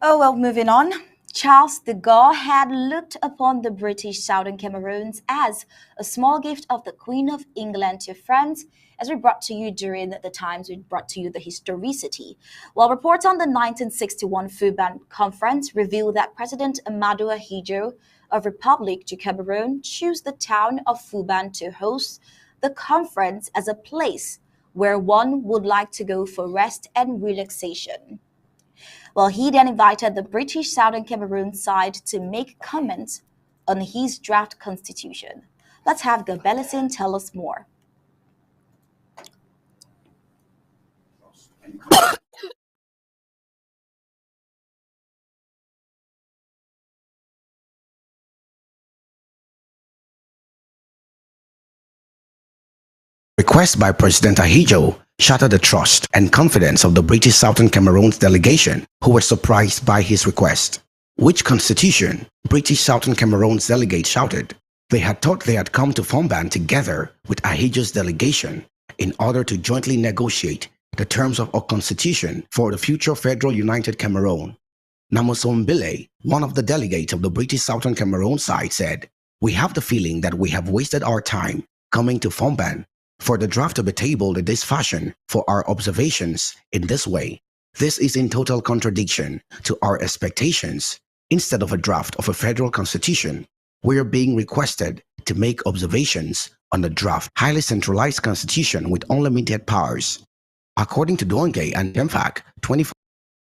Oh, well, moving on. Charles de Gaulle had looked upon the British Southern Cameroons as a small gift of the Queen of England to France, as we brought to you during the times we brought to you the historicity. While reports on the 1961 Foumban conference reveal that President Amadou Ahidjo of Republic du Cameroon chose the town of Foumban to host the conference as a place where one would like to go for rest and relaxation. Well, he then invited the British Southern Cameroon side to make comments on his draft constitution. Let's have Gabelesin tell us more. Request by President Ahidjo shattered the trust and confidence of the British Southern Cameroon's delegation, who were surprised by his request. Which constitution? British Southern Cameroon's delegate shouted. They had thought they had come to Foumban together with Ahidjo's delegation in order to jointly negotiate the terms of a constitution for the future federal united Cameroon. Namosombile, one of the delegates of the British Southern Cameroon side, said, "We have the feeling that we have wasted our time coming to Foumban for the draft to be tabled in this fashion for our observations in this way. This is in total contradiction to our expectations. Instead of a draft of a federal constitution, we are being requested to make observations on a draft, highly centralized constitution with unlimited powers." According to Guang and MFAC 24,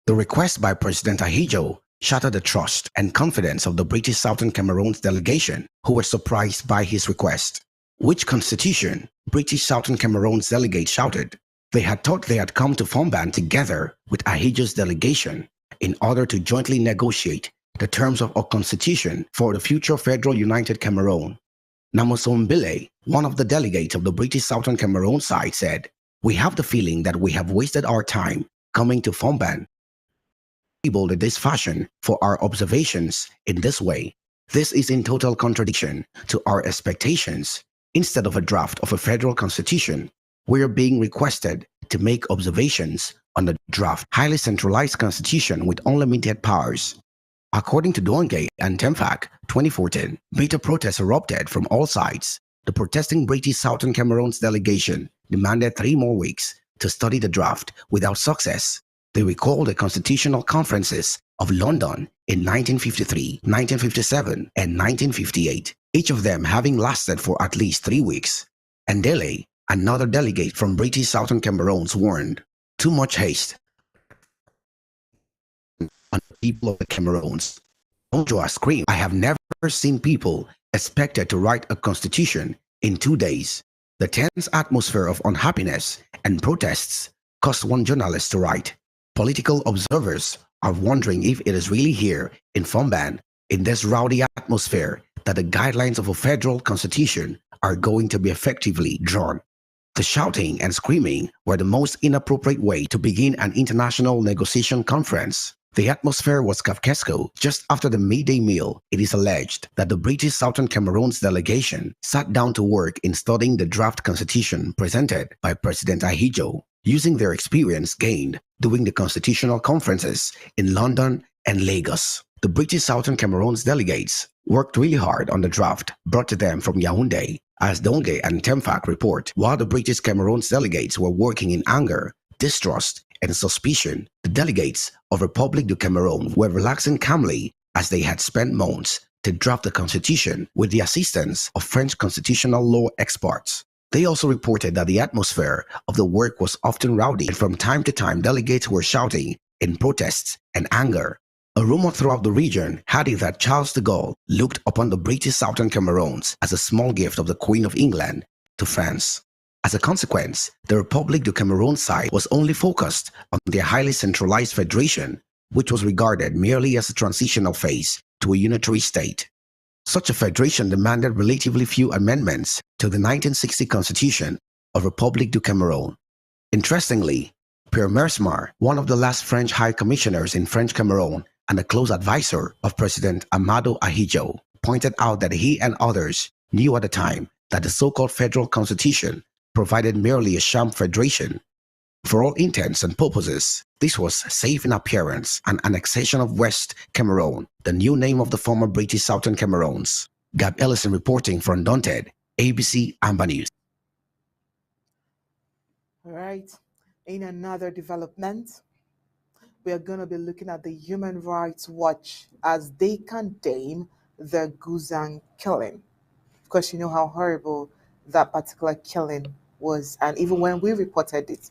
the request by President Ahidjo shattered the trust and confidence of the British Southern Cameroon's delegation, who were surprised by his request. Which constitution? British Southern Cameroon's delegate shouted. They had thought they had come to Foumban together with Ahidjo's delegation in order to jointly negotiate the terms of a constitution for the future federal united Cameroon. Namosombile, one of the delegates of the British Southern Cameroon side, said, "We have the feeling that we have wasted our time coming to Foumban in this fashion for our observations in this way. This is in total contradiction to our expectations. Instead of a draft of a federal constitution, we are being requested to make observations on the draft highly centralized constitution with unlimited powers." According to Guang and Temfak, 2014, bitter protests erupted from all sides. The protesting British Southern Cameroon's delegation demanded 3 more weeks to study the draft without success. They recalled the constitutional conferences of London in 1953, 1957, and 1958, each of them having lasted for at least 3 weeks. Ndele, another delegate from British Southern Cameroon, warned, "Too much haste on the people of the Cameroons." Onjoa screamed, "I have never seen people expected to write a constitution in 2 days." The tense atmosphere of unhappiness and protests caused one journalist to write, "Political observers are wondering if it is really here in Foumban, in this rowdy atmosphere, that the guidelines of a federal constitution are going to be effectively drawn." The shouting and screaming were the most inappropriate way to begin an international negotiation conference. The atmosphere was Kafkaesque. Just after the midday meal, it is alleged that the British Southern Cameroon's delegation sat down to work in studying the draft constitution presented by President Ahidjo, using their experience gained during the constitutional conferences in London and Lagos. The British Southern Cameroon's delegates worked really hard on the draft brought to them from Yaoundé, as Donge and Temfak report, while the British Cameroon's delegates were working in anger, distrust, and suspicion. The delegates of Republic du Cameroon were relaxing calmly as they had spent months to draft the constitution with the assistance of French constitutional law experts. They also reported that the atmosphere of the work was often rowdy, and from time to time delegates were shouting in protests and anger. A rumor throughout the region had it that Charles de Gaulle looked upon the British Southern Cameroons as a small gift of the Queen of England to France. As a consequence, the Republic du Cameroon side was only focused on their highly centralized federation, which was regarded merely as a transitional phase to a unitary state. Such a federation demanded relatively few amendments to the 1960 Constitution of Republic du Cameroon. Interestingly, Pierre Mersmar, one of the last French High Commissioners in French Cameroon and a close advisor of President Amadou Ahidjo, pointed out that he and others knew at the time that the so-called federal constitution provided merely a sham federation. For all intents and purposes, this was, save in appearance, an annexation of West Cameroon, the new name of the former British Southern Cameroons. Gab Ellison reporting for UNDAUNTED, ABC Amba News. All right. In another development, we are going to be looking at the Human Rights Watch as they condemn the Guang killing. Of course, you know how horrible that particular killing was. And even when we reported it,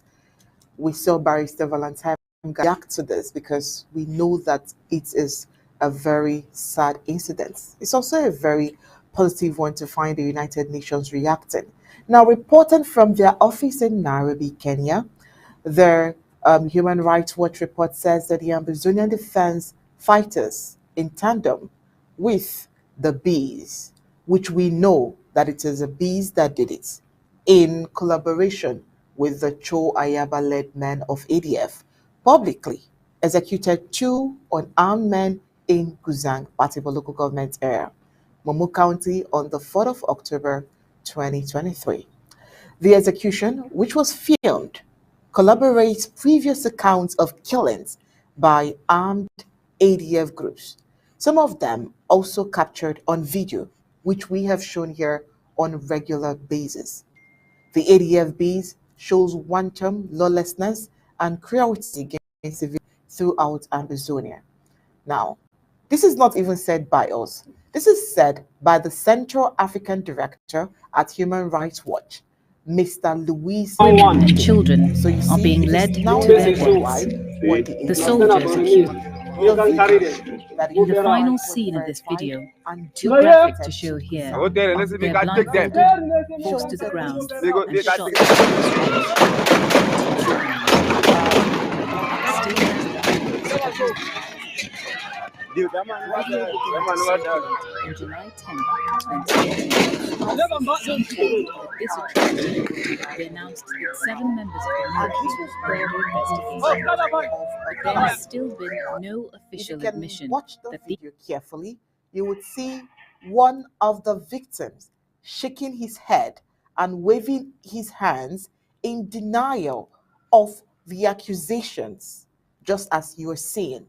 we saw Barrister Valentine react to this because we know that it is a very sad incident. It's also a very positive one to find the United Nations reacting. Now, reporting from their office in Nairobi, Kenya, their Human Rights Watch report says that the Ambazonian defense fighters in tandem with the bees, which we know that it is the bees that did it, in collaboration with the Cho Ayaba-led men of ADF, publicly executed 2 unarmed men in Guang, Patibo local government area, Momo County, on the 4th of October 2023. The execution, which was filmed, corroborates previous accounts of killings by armed ADF groups, some of them also captured on video, which we have shown here on a regular basis. The ADFBs shows wanton lawlessness and cruelty against civilians throughout Amazonia. Now, this is not even said by us. This is said by the Central African Director at Human Rights Watch, Mr. Luis. Women and children are being led to their deaths. The soldiers accused. In the final scene of this video, too graphic to show here, they're blindfolded, forced to the ground, and shot. Video began to circulate on July 10, 2018. That this atrocity would be announced that 7 members of the military were under investigation. But there has still been no official admission watch the that video carefully, you would see one of the victims shaking his head and waving his hands in denial of the accusations, just as you were seeing.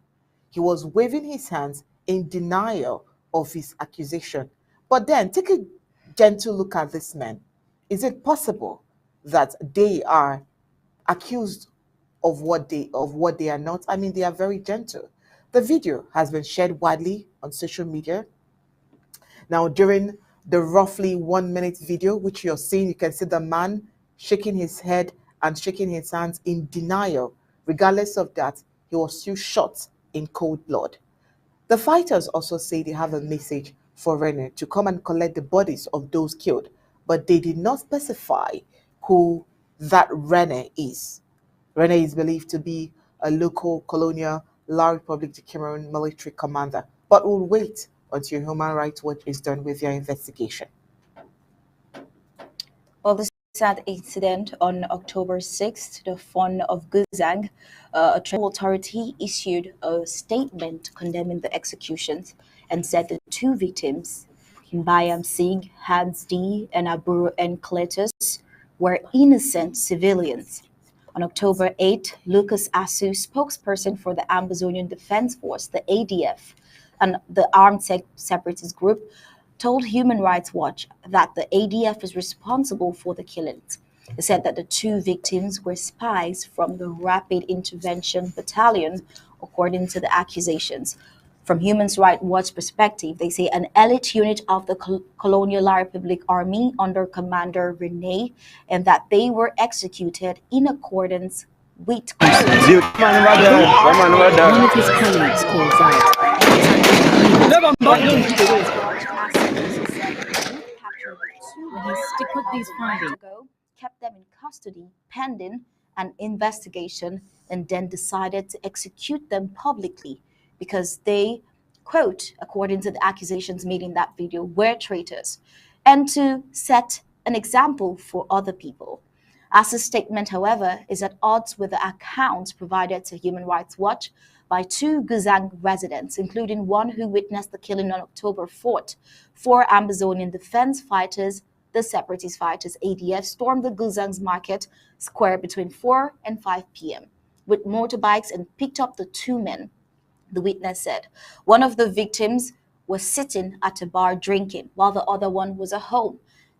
He was waving his hands in denial of his accusation. But then take a gentle look at this man. Is it possible that they are accused of what they are not? I mean, they are very gentle. The video has been shared widely on social media. Now, during the roughly 1 minute video, which you're seeing, you can see the man shaking his head and shaking his hands in denial. Regardless of that, he was still shot in cold blood. The fighters also say they have a message for Rene to come and collect the bodies of those killed, but they did not specify who that Rene is. Rene is believed to be a local colonial La République du Cameroon military commander, but we'll wait until Human Rights Watch is done with their investigation. Well, this sad incident on October 6th, the Fon of Guang, a tribal authority issued a statement condemning the executions and said the 2 victims, Mbayam Sig, Hans D, and Aburo and Cletus, were innocent civilians. On October 8, Lucas Asu, spokesperson for the Amazonian Defense Force, the ADF, and the armed separatist group, told Human Rights Watch that the ADF is responsible for the killings. He said that the 2 victims were spies from the Rapid Intervention Battalion, according to the accusations. From Human Rights Watch perspective, they say an elite unit of the Colonial La République Army under Commander Rene, and that they were executed in accordance with one of his colleagues calls out. When he put these findings, kept them in custody pending an investigation, and then decided to execute them publicly because they, quote, according to the accusations made in that video, were traitors, and to set an example for other people. As statement, however, is at odds with the accounts provided to Human Rights Watch by 2 Guang residents, including one who witnessed the killing on October 4th. 4 Amazonian defense fighters, the separatist fighters ADF, stormed the Guang's market square between 4 and 5 p.m. with motorbikes and picked up the 2 men. The witness said one of the victims was sitting at a bar drinking, while the other one was at home.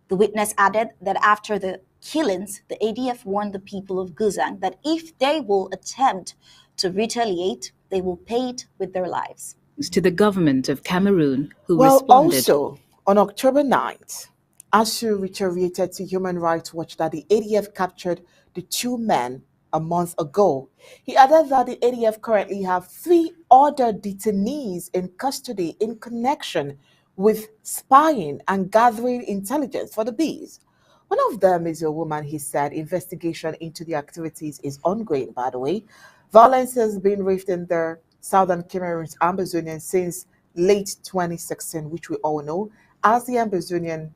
The witness added that after the killings, the ADF warned the people of Guang that if they will attempt to retaliate, they will pay it with their lives. To the government of Cameroon, who responded. Also, on October 9th, ASU reiterated to Human Rights Watch that the ADF captured the 2 men a month ago. He added that the ADF currently have 3 other detainees in custody in connection with spying and gathering intelligence for the bees. One of them is a woman. He said investigation into the activities is ongoing, by the way. Violence has been rife in the southern Cameroon's Amazonian since late 2016, which we all know, as the Amazonian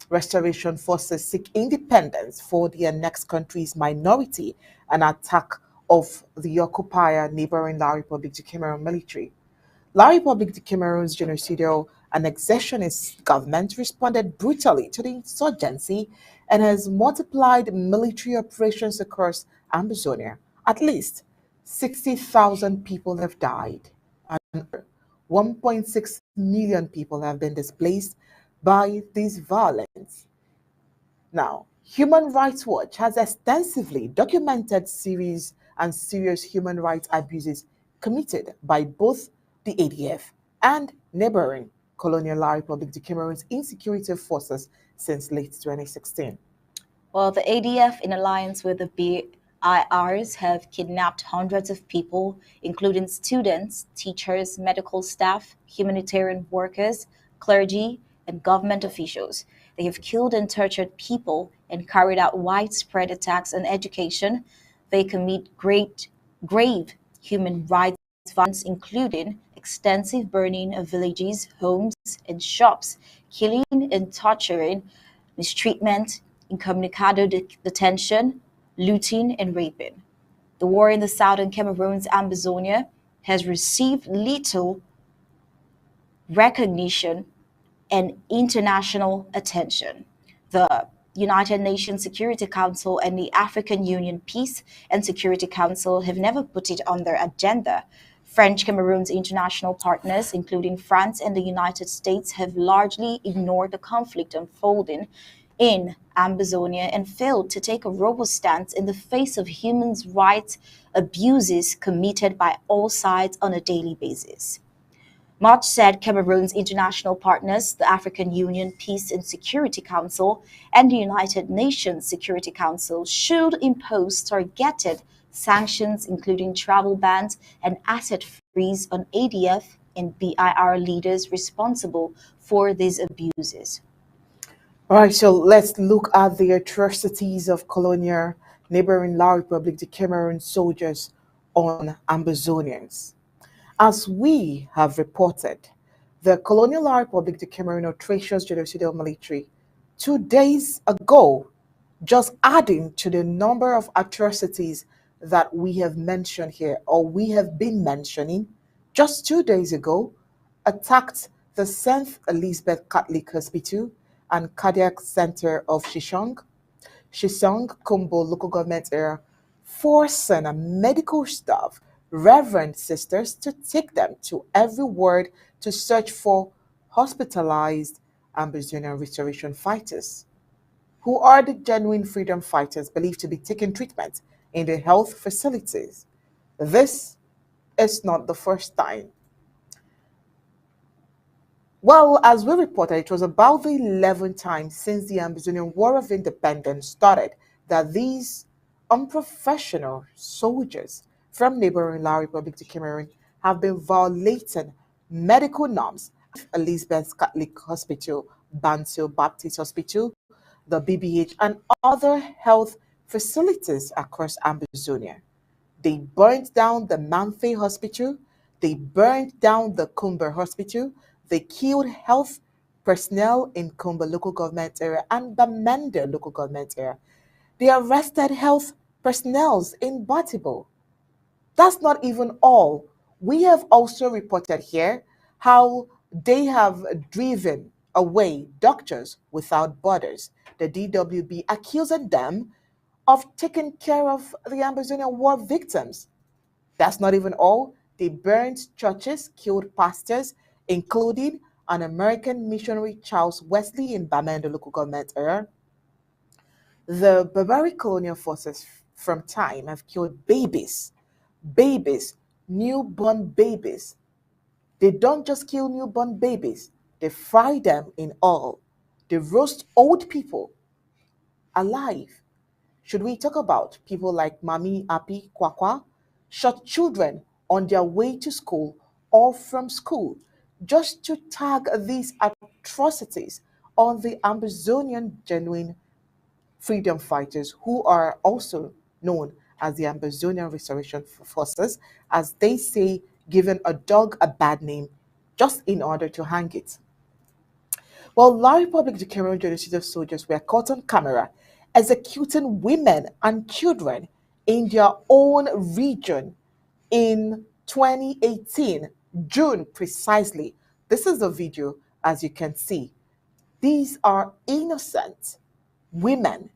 Restoration Forces seek independence for the annexed country's minority, an attack of the occupier neighboring La République du Cameroon military. La République du Cameroon's genocidal annexationist government responded brutally to the insurgency and has multiplied military operations across Amazonia. At least 60,000 people have died and 1.6 million people have been displaced by this violence. Now, Human Rights Watch has extensively documented serious human rights abuses committed by both the ADF and neighboring Colonial La République du Cameroon's insecurity forces since late 2016. Well, the ADF, in alliance with the BIRs, have kidnapped hundreds of people, including students, teachers, medical staff, humanitarian workers, clergy, and government officials. They have killed and tortured people and carried out widespread attacks on education. They commit grave human rights violence, including extensive burning of villages, homes, and shops, killing and torturing, mistreatment, incommunicado detention, looting, and raping. The war in the southern Cameroon's Ambazonia has received little recognition and international attention. The United Nations Security Council and the African Union Peace and Security Council have never put it on their agenda. French Cameroon's international partners, including France and the United States, have largely ignored the conflict unfolding in Ambazonia and failed to take a robust stance in the face of human rights abuses committed by all sides on a daily basis. March said Cameroon's international partners, the African Union Peace and Security Council and the United Nations Security Council, should impose targeted sanctions, including travel bans and asset freeze on ADF and BIR leaders responsible for these abuses. All right, so let's look at the atrocities of colonial neighboring La Republic de Cameroon soldiers on Ambazonians. As we have reported, the colonial La Republic de Cameroon atrocious genocidal military 2 days ago, just adding to the number of atrocities that we have mentioned here, or we have been mentioning, just 2 days ago, attacked the St. Elizabeth Catholic Hospital and Cardiac Center of Shisong, Kumbo local government area, forcing medical staff, reverend sisters, to take them to every ward to search for hospitalized Ambazonian restoration fighters, who are the genuine freedom fighters believed to be taking treatment in the health facilities. This is not the first time. Well, as we reported, it was about the 11th time since the Ambazonian War of Independence started that these unprofessional soldiers from neighboring La Republic de Cameroon have been violating medical norms. Elizabeth Catholic Hospital, Bansil Baptist Hospital, the BBH, and other health facilities across Ambazonia. They burned down the Manfe Hospital, they burned down the Kumba Hospital, they killed health personnel in Kumba local government area and Bamenda local government area. They arrested health personnel in Batibo. That's not even all. We have also reported here how they have driven away Doctors Without Borders, the DWB, accusing them of taking care of the Ambazonian war victims. That's not even all. They burned churches, killed pastors, including an American missionary, Charles Wesley, in Bamenda local government area. The barbaric colonial forces from time have killed babies, newborn babies. They don't just kill newborn babies, they fry them in oil. They roast old people alive. Should we talk about people like Mami Api Kwakwa, shot children on their way to school or from school, just to tag these atrocities on the Ambazonian genuine freedom fighters, who are also known as the Ambazonian Restoration Forces, as they say, giving a dog a bad name just in order to hang it. Well, La Republic de Cameroon genocidal soldiers were caught on camera executing women and children in their own region in 2018, June precisely. This is the video, as you can see. These are innocent women.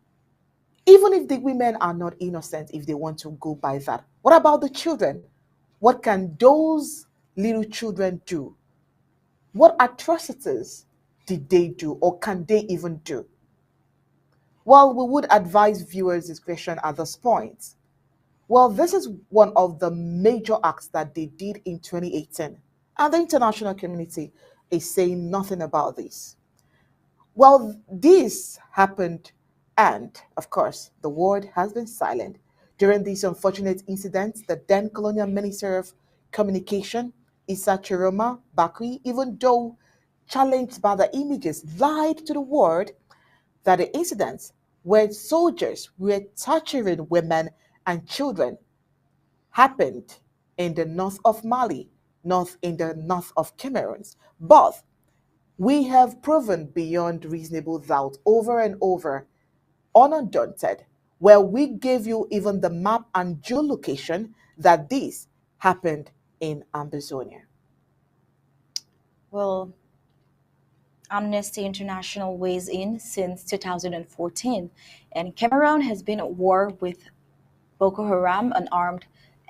Even if the women are not innocent, if they want to go by that, what about the children? What can those little children do? What atrocities did they do, or can they even do? Well, we would advise viewers' discretion at this point. Well, this is one of the major acts that they did in 2018, and the international community is saying nothing about this. Well, this happened, and of course, the world has been silent. During these unfortunate incidents, the then colonial Minister of Communication, Issa Chiroma Bakri, even though challenged by the images, lied to the world that the incidents where soldiers were torturing women and children happened in the north of Mali, not in the north of Cameroon. But we have proven beyond reasonable doubt over and over on Undaunted, where we gave you even the map and geolocation that this happened in Ambazonia. Well, Amnesty International weighs in since 2014, and Cameroon has been at war with Boko Haram, an armed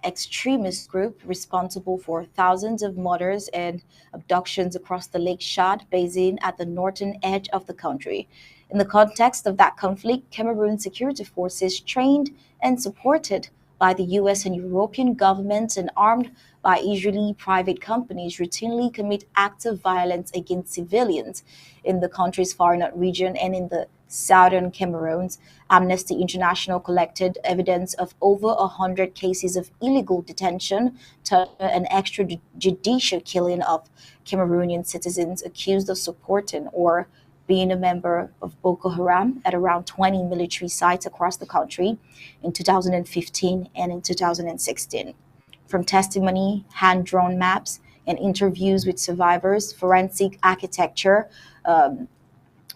extremist group responsible for thousands of murders and abductions across the Lake Chad basin at the northern edge of the country. In the context of that conflict, Cameroon security forces, trained and supported by the US and European governments and armed by Israeli private companies, routinely commit acts of violence against civilians in the country's far north region and in the southern Cameroon. Amnesty International collected evidence of over 100 cases of illegal detention, torture, and extrajudicial killing of Cameroonian citizens accused of supporting or being a member of Boko Haram at around 20 military sites across the country in 2015 and in 2016. From testimony, hand-drawn maps, and interviews with survivors, forensic architecture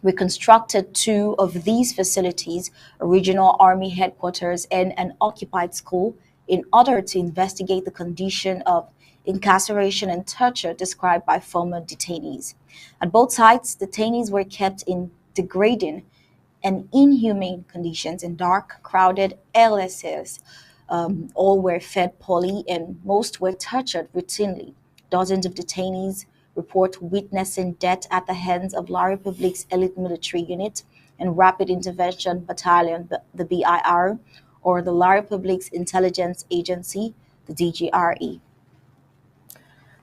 reconstructed two of these facilities, a regional army headquarters and an occupied school, in order to investigate the condition of incarceration and torture described by former detainees. At both sites, detainees were kept in degrading and inhumane conditions in dark, crowded airless cells. All were fed poorly and most were tortured routinely. Dozens of detainees report witnessing death at the hands of La Republique's elite military unit and Rapid Intervention Battalion, the BIR, or the La Republique's intelligence agency, the DGRE.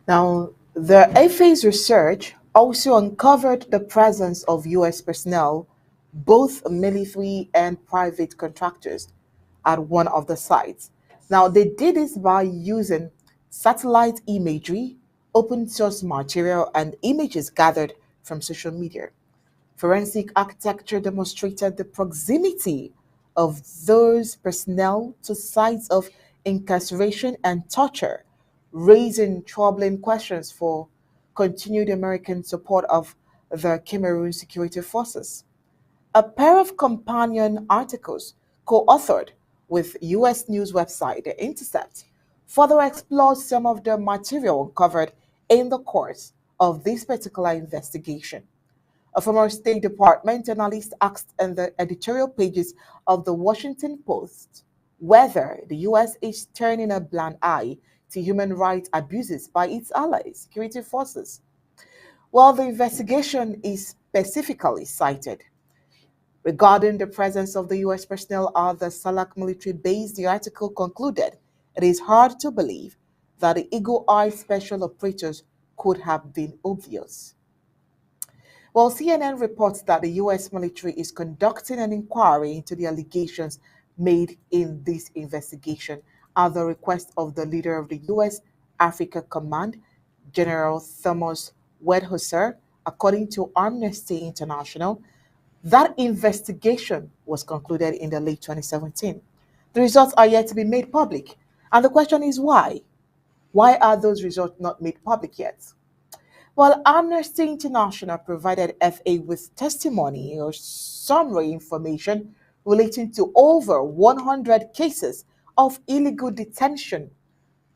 Now, the FA's research also uncovered the presence of US personnel, both military and private contractors, at one of the sites. Now, they did this by using satellite imagery, open source material, and images gathered from social media. Forensic architecture demonstrated the proximity of those personnel to sites of incarceration and torture, raising troubling questions for continued American support of the Cameroon security forces. A pair of companion articles co-authored with US news website The Intercept further explores some of the material uncovered in the course of this particular investigation. A former State Department analyst asked in the editorial pages of the Washington Post whether the US is turning a blind eye to human rights abuses by its allies, security forces. Well, the investigation is specifically cited. Regarding the presence of the US personnel at the Salak military base, the article concluded it is hard to believe that the eagle-eyed special operators could have been obvious. Well, CNN reports that the US military is conducting an inquiry into the allegations made in this investigation at the request of the leader of the US Africa Command, General Thomas Wedhauser, according to Amnesty International. That investigation was concluded in the late 2017. The results are yet to be made public. And the question is why? Why are those results not made public yet? Well, Amnesty International provided FA with testimony or summary information relating to over 100 cases of illegal detention,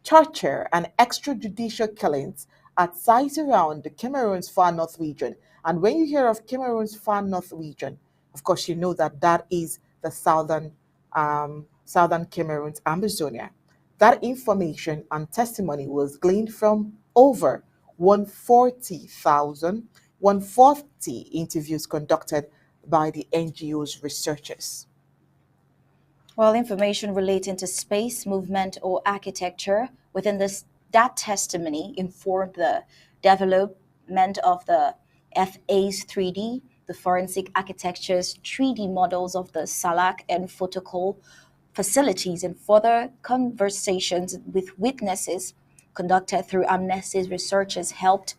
torture, and extrajudicial killings at sites around the Cameroon's far north region. And when you hear of Cameroon's far north region, of course, you know that that is the southern Cameroon's Ambazonia. That information and testimony was gleaned from over 140 interviews conducted by the NGO's researchers. Well, information relating to space, movement, or architecture within that testimony informed the development of the FA's 3D, the forensic architecture's 3D models of the Salak and Fotokol facilities, and further conversations with witnesses conducted through Amnesty's researchers helped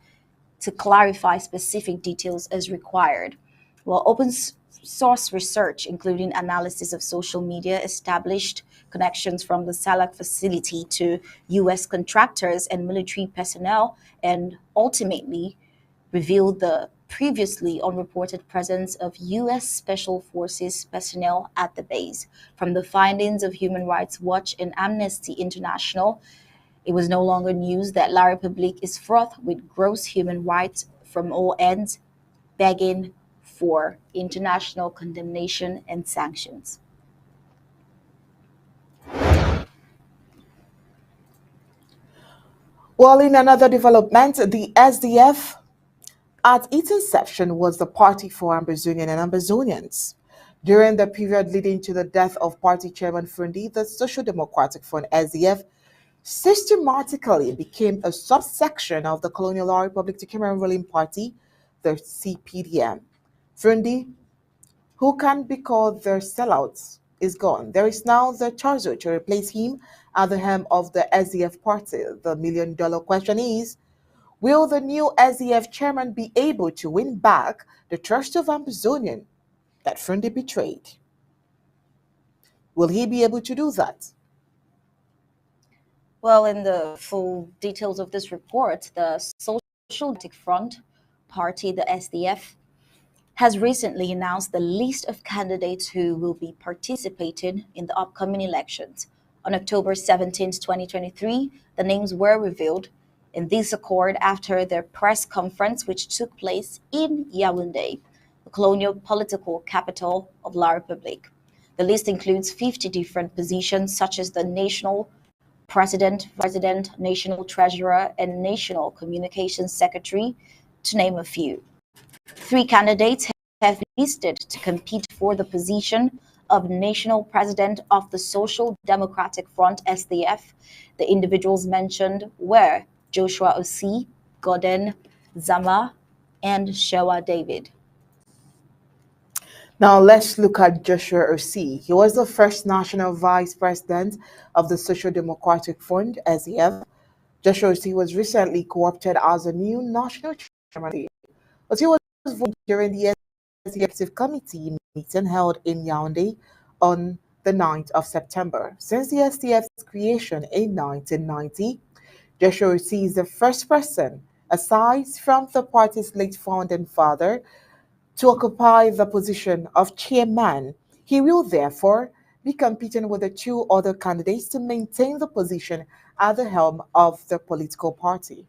to clarify specific details as required. While open source research, including analysis of social media, established connections from the Salak facility to U.S. contractors and military personnel, and ultimately revealed the previously unreported presence of U.S. Special Forces personnel at the base. From the findings of Human Rights Watch and Amnesty International, it was no longer news that La République is fraught with gross human rights from all ends, begging for international condemnation and sanctions. Well, in another development, the SDF at its inception was the Party for Ambazonian and Ambazonians. During the period leading to the death of party chairman Fundi, the Social Democratic Front SDF systematically became a subsection of the Colonial Law Republic to Cameroon ruling party, the CPDM. Fundi, who can be called their sellouts, is gone. There is now the Charzo to replace him at the helm of the SDF party. The million-dollar question is, will the new SDF chairman be able to win back the trust of Ambazonian that Fundi betrayed? Will he be able to do that? Well, in the full details of this report, the Social Democratic Front Party, the SDF, has recently announced the list of candidates who will be participating in the upcoming elections. On October 17, 2023, the names were revealed, and this occurred after their press conference, which took place in Yaoundé, the colonial political capital of La République. The list includes 50 different positions, such as the national president, vice president, national treasurer, and national communications secretary, to name a few. 3 candidates have been listed to compete for the position of national president of the Social Democratic Front SDF. The individuals mentioned were Joshua Osei, Gordon Zama, and Shewa David. Now let's look at Joshua Osei. He was the first national vice president of the Social Democratic Front (SDF). Joshua Osei was recently co-opted as a new national chairman. Osei was voted during the executive committee meeting held in Yaoundé on the 9th of September. Since the SDF's creation in 1990, Joshua Osei is the first person, aside from the party's late founding father, to occupy the position of chairman. He will therefore be competing with the 2 other candidates to maintain the position at the helm of the political party.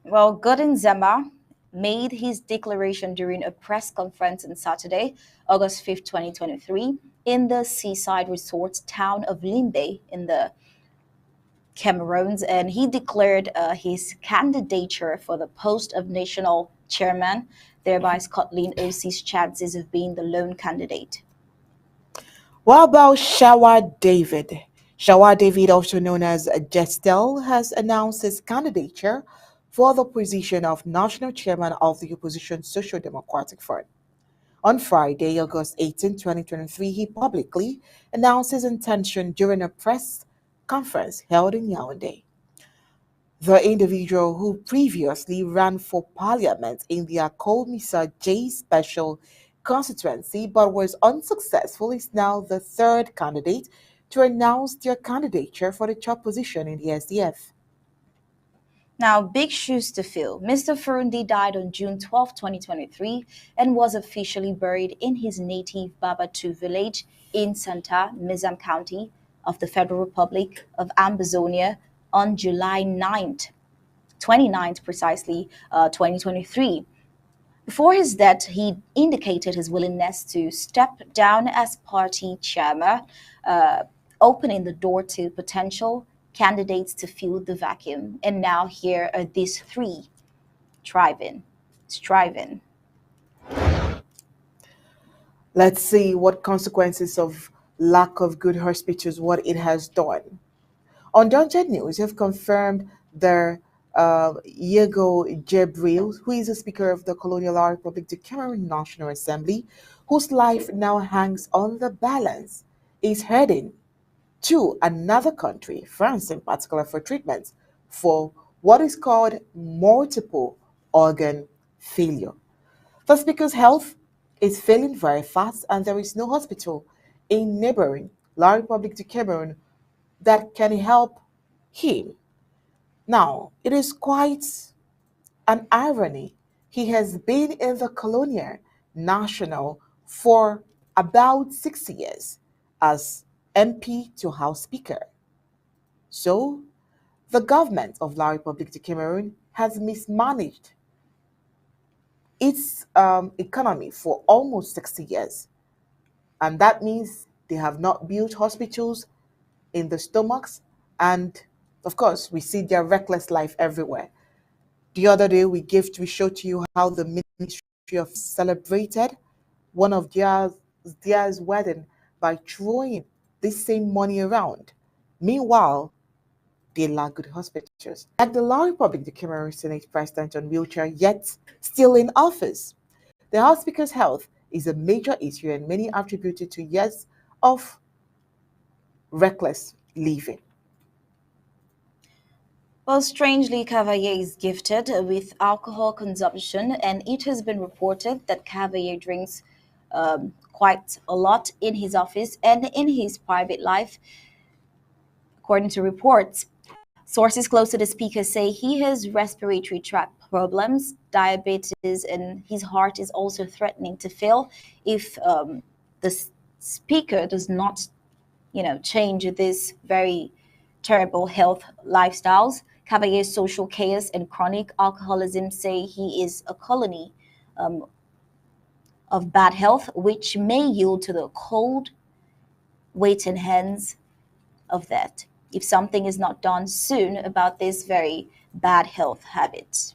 Well, Gordon Zama made his declaration during a press conference on Saturday, August 5, 2023, in the seaside resort town of Limbe in the Cameroons, and he declared his candidature for the post of national chairman, thereby scuttling Osei's chances of being the lone candidate. What about Shewa David? Shewa David, also known as Gestel, has announced his candidature for the position of national chairman of the opposition Social Democratic Front. On Friday, August 18, 2023, he publicly announced his intention during a press conference held in Yaoundé. The individual who previously ran for parliament in the Akomisa J special constituency but was unsuccessful is now the 3rd candidate to announce their candidature for the top position in the SDF. Now, big shoes to fill. Mr. Furundi died on June 12, 2023, and was officially buried in his native Babatu village in Santa Mizam County of the Federal Republic of Ambazonia on July 9th, 29th precisely, 2023. Before his death, he indicated his willingness to step down as party chairman, opening the door to potential candidates to fill the vacuum. And now here are these 3 striving. Let's see what consequences of lack of good hospitals, what it has done. Undaunted News have confirmed the Yego Jebril, who is the Speaker of the Colonial Law Republic the Cameroon National Assembly, whose life now hangs on the balance, is heading to another country, France in particular, for treatment for what is called multiple organ failure. The Speaker's health is failing very fast, and there is no hospital in neighboring La Republic de Cameroon that can help him. Now, it is quite an irony. He has been in the colonial national for about 6 years as MP to House Speaker. So, the government of La Republique de Cameroon has mismanaged its economy for almost 60 years. And that means they have not built hospitals in the stomachs. And of course, we see their reckless life everywhere. The other day, we showed to you how the Ministry of celebrated one of theirs wedding by throwing this same money around. Meanwhile, they lack good hospitals. Like the La Republic, the Cameroon Senate President on wheelchair, yet still in office. The House Speaker's health is a major issue, and many attribute it to years of reckless living. Well, strangely, Cavalier is gifted with alcohol consumption, and it has been reported that Cavalier drinks quite a lot in his office and in his private life. According to reports, sources close to the speaker say he has respiratory tract problems, diabetes, and his heart is also threatening to fail if the speaker does not, change this very terrible health lifestyles. Caballer's social chaos and chronic alcoholism say he is a colony of bad health, which may yield to the cold, waiting hands of that if something is not done soon about this very bad health habit.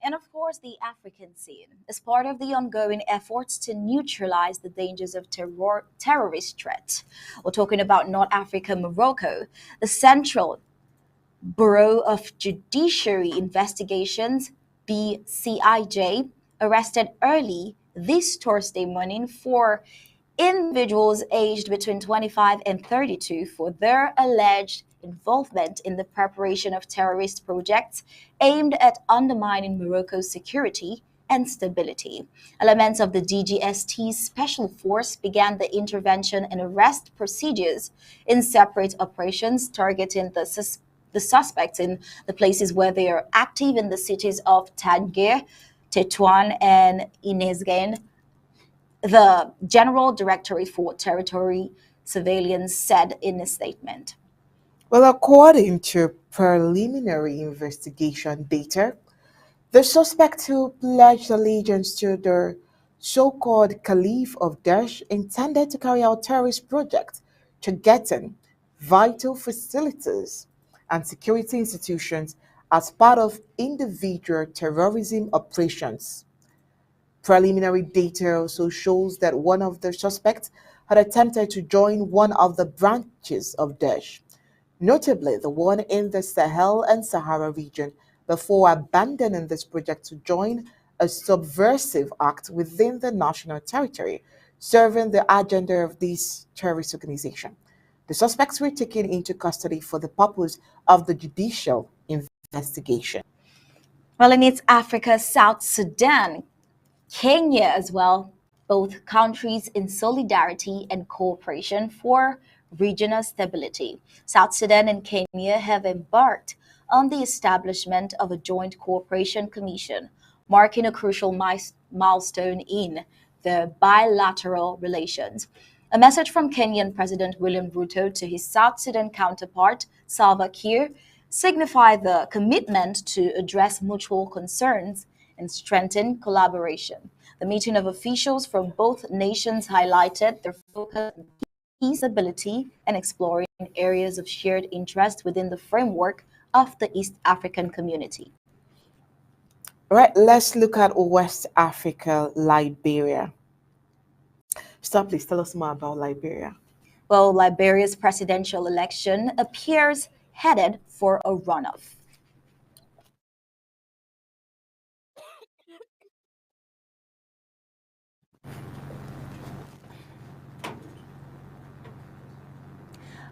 And of course, the African scene. As part of the ongoing efforts to neutralize the dangers of terrorist threat, we're talking about North Africa, Morocco, the Central Bureau of Judiciary Investigations, BCIJ, arrested early this Thursday morning for individuals aged between 25 and 32 for their alleged involvement in the preparation of terrorist projects aimed at undermining Morocco's security and stability. Elements of the DGST's special force began the intervention and arrest procedures in separate operations targeting the suspects in the places where they are active in the cities of Tangier, Tetuan, and Inezgane. The General Directorate for Territory Surveillance said in a statement. Well, according to preliminary investigation data, the suspect who pledged allegiance to the so-called Caliph of Daesh intended to carry out terrorist projects targeting vital facilities and security institutions as part of individual terrorism operations. Preliminary data also shows that one of the suspects had attempted to join one of the branches of Daesh, notably the one in the Sahel and Sahara region, before abandoning this project to join a subversive act within the national territory, serving the agenda of this terrorist organization. The suspects were taken into custody for the purpose of the judicial investigation. Well, in East Africa, South Sudan, Kenya as well, both countries in solidarity and cooperation for regional stability. South Sudan and Kenya have embarked on the establishment of a joint cooperation commission, marking a crucial milestone in their bilateral relations. A message from Kenyan President William Ruto to his South Sudan counterpart, Salva Kiir, signified the commitment to address mutual concerns and strengthen collaboration. The meeting of officials from both nations highlighted their focus on peace, stability, and exploring areas of shared interest within the framework of the East African community. All right, let's look at West Africa, Liberia. Stop, please tell us more about Liberia. Well, Liberia's presidential election appears headed for a runoff.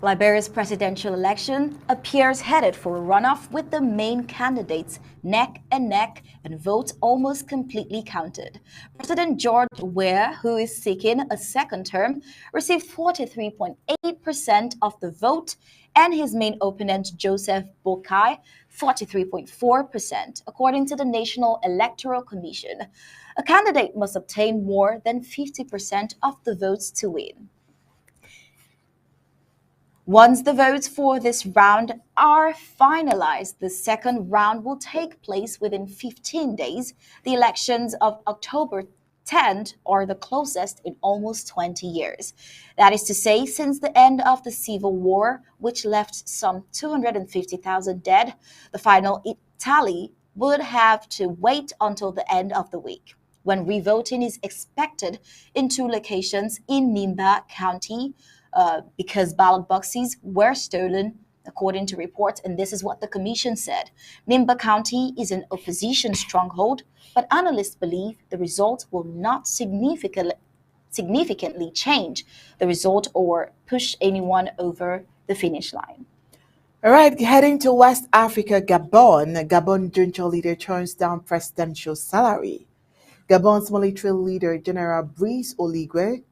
Liberia's presidential election appears headed for a runoff with the main candidates neck and neck and votes almost completely counted. President George Weah, who is seeking a second term, received 43.8% of the vote, and his main opponent, Joseph Boakai, 43.4%, according to the National Electoral Commission. A candidate must obtain more than 50% of the votes to win. Once the votes for this round are finalized, the second round will take place within 15 days. The elections of October 10th are the closest in almost 20 years. That is to say, since the end of the Civil War, which left some 250,000 dead, the final tally would have to wait until the end of the week, when revoting is expected in two locations in Nimba County, because ballot boxes were stolen, according to reports, and this is what the commission said. Nimba County is an opposition stronghold, but analysts believe the result will not significantly change the result or push anyone over the finish line. All right, heading to West Africa, Gabon junta leader turns down presidential salary. Gabon's military leader, General Brice Oligui,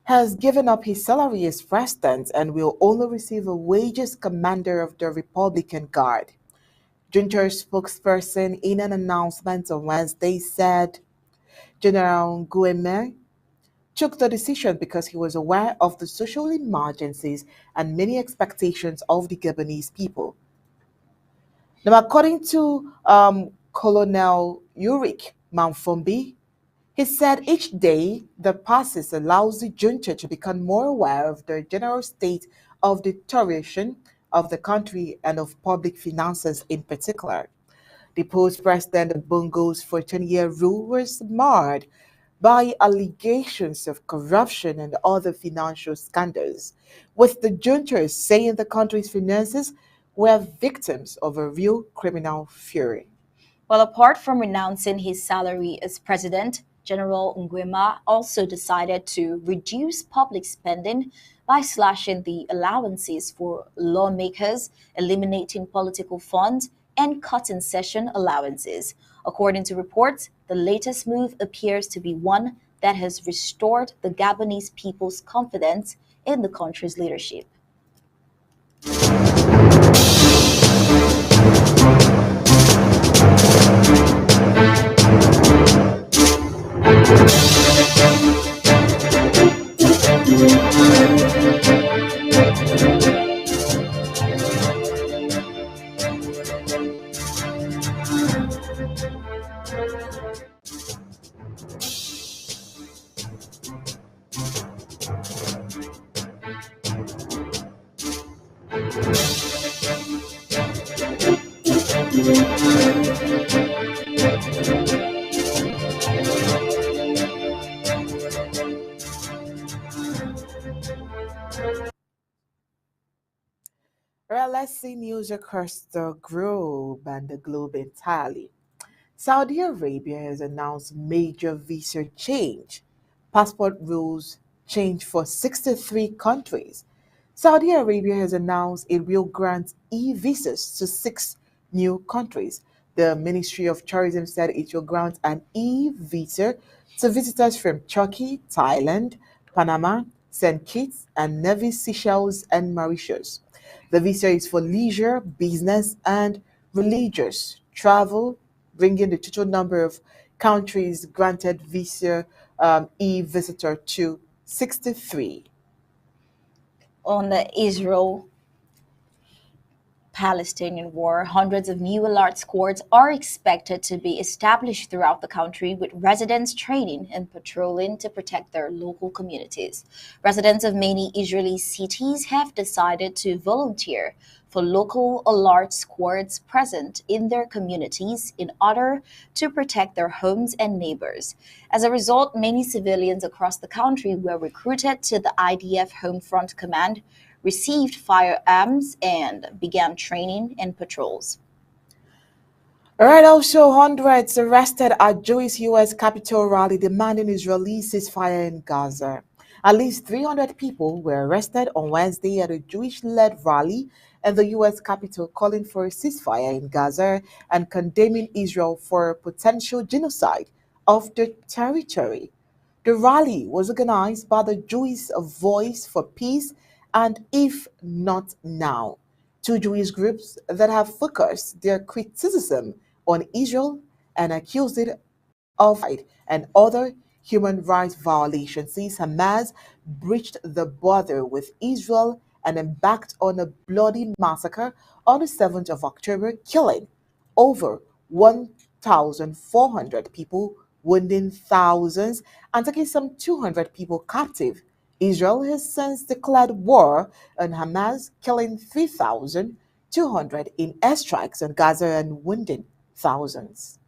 has given up his salary as president and will only receive a wage as commander of the Republican Guard. Junta spokesperson in an announcement on Wednesday said General Guang took the decision because he was aware of the social emergencies and many expectations of the Gabonese people. Now, according to Colonel Ulrich Manfombi, he said each day that passes allows the junta to become more aware of the general state of deterioration of the country and of public finances in particular. The post-president of Bongo's 14-year rule was marred by allegations of corruption and other financial scandals, with the junta saying the country's finances were victims of a real criminal fury. Well, apart from renouncing his salary as president, General Nguema also decided to reduce public spending by slashing the allowances for lawmakers, eliminating political funds, and cutting session allowances. According to reports, the latest move appears to be one that has restored the Gabonese people's confidence in the country's leadership. Well, let's see news across the globe and the globe entirely. Saudi Arabia has announced major visa change. Passport rules change for 63 countries. Saudi Arabia has announced it will grant e-visas to 6 new countries. The Ministry of Tourism said it will grant an e-visa to visitors from Turkey, Thailand, Panama, St. Kitts and Nevis, Seychelles, and Mauritius. The visa is for leisure, business, and religious travel, bringing the total number of countries granted visa e-visitor to 63. On the Israel-Palestinian war, hundreds of new alert squads are expected to be established throughout the country, with residents training and patrolling to protect their local communities. Residents of many Israeli cities have decided to volunteer for local alert squads present in their communities in order to protect their homes and neighbors. As a result, many civilians across the country were recruited to the IDF Home Front Command, received firearms, and began training and patrols. All right, also hundreds arrested at Jewish U.S. Capitol rally demanding Israeli ceasefire in Gaza. At least 300 people were arrested on Wednesday at a Jewish-led rally in the U.S. Capitol calling for a ceasefire in Gaza and condemning Israel for potential genocide of the territory. The rally was organized by the Jewish Voice for Peace and If Not Now, two Jewish groups that have focused their criticism on Israel and accused it of and other human rights violations since Hamas breached the border with Israel and embarked on a bloody massacre on the 7th of October, killing over 1,400 people, wounding thousands, and taking some 200 people captive. Israel has since declared war on Hamas, killing 3,200 in airstrikes on Gaza and wounding thousands.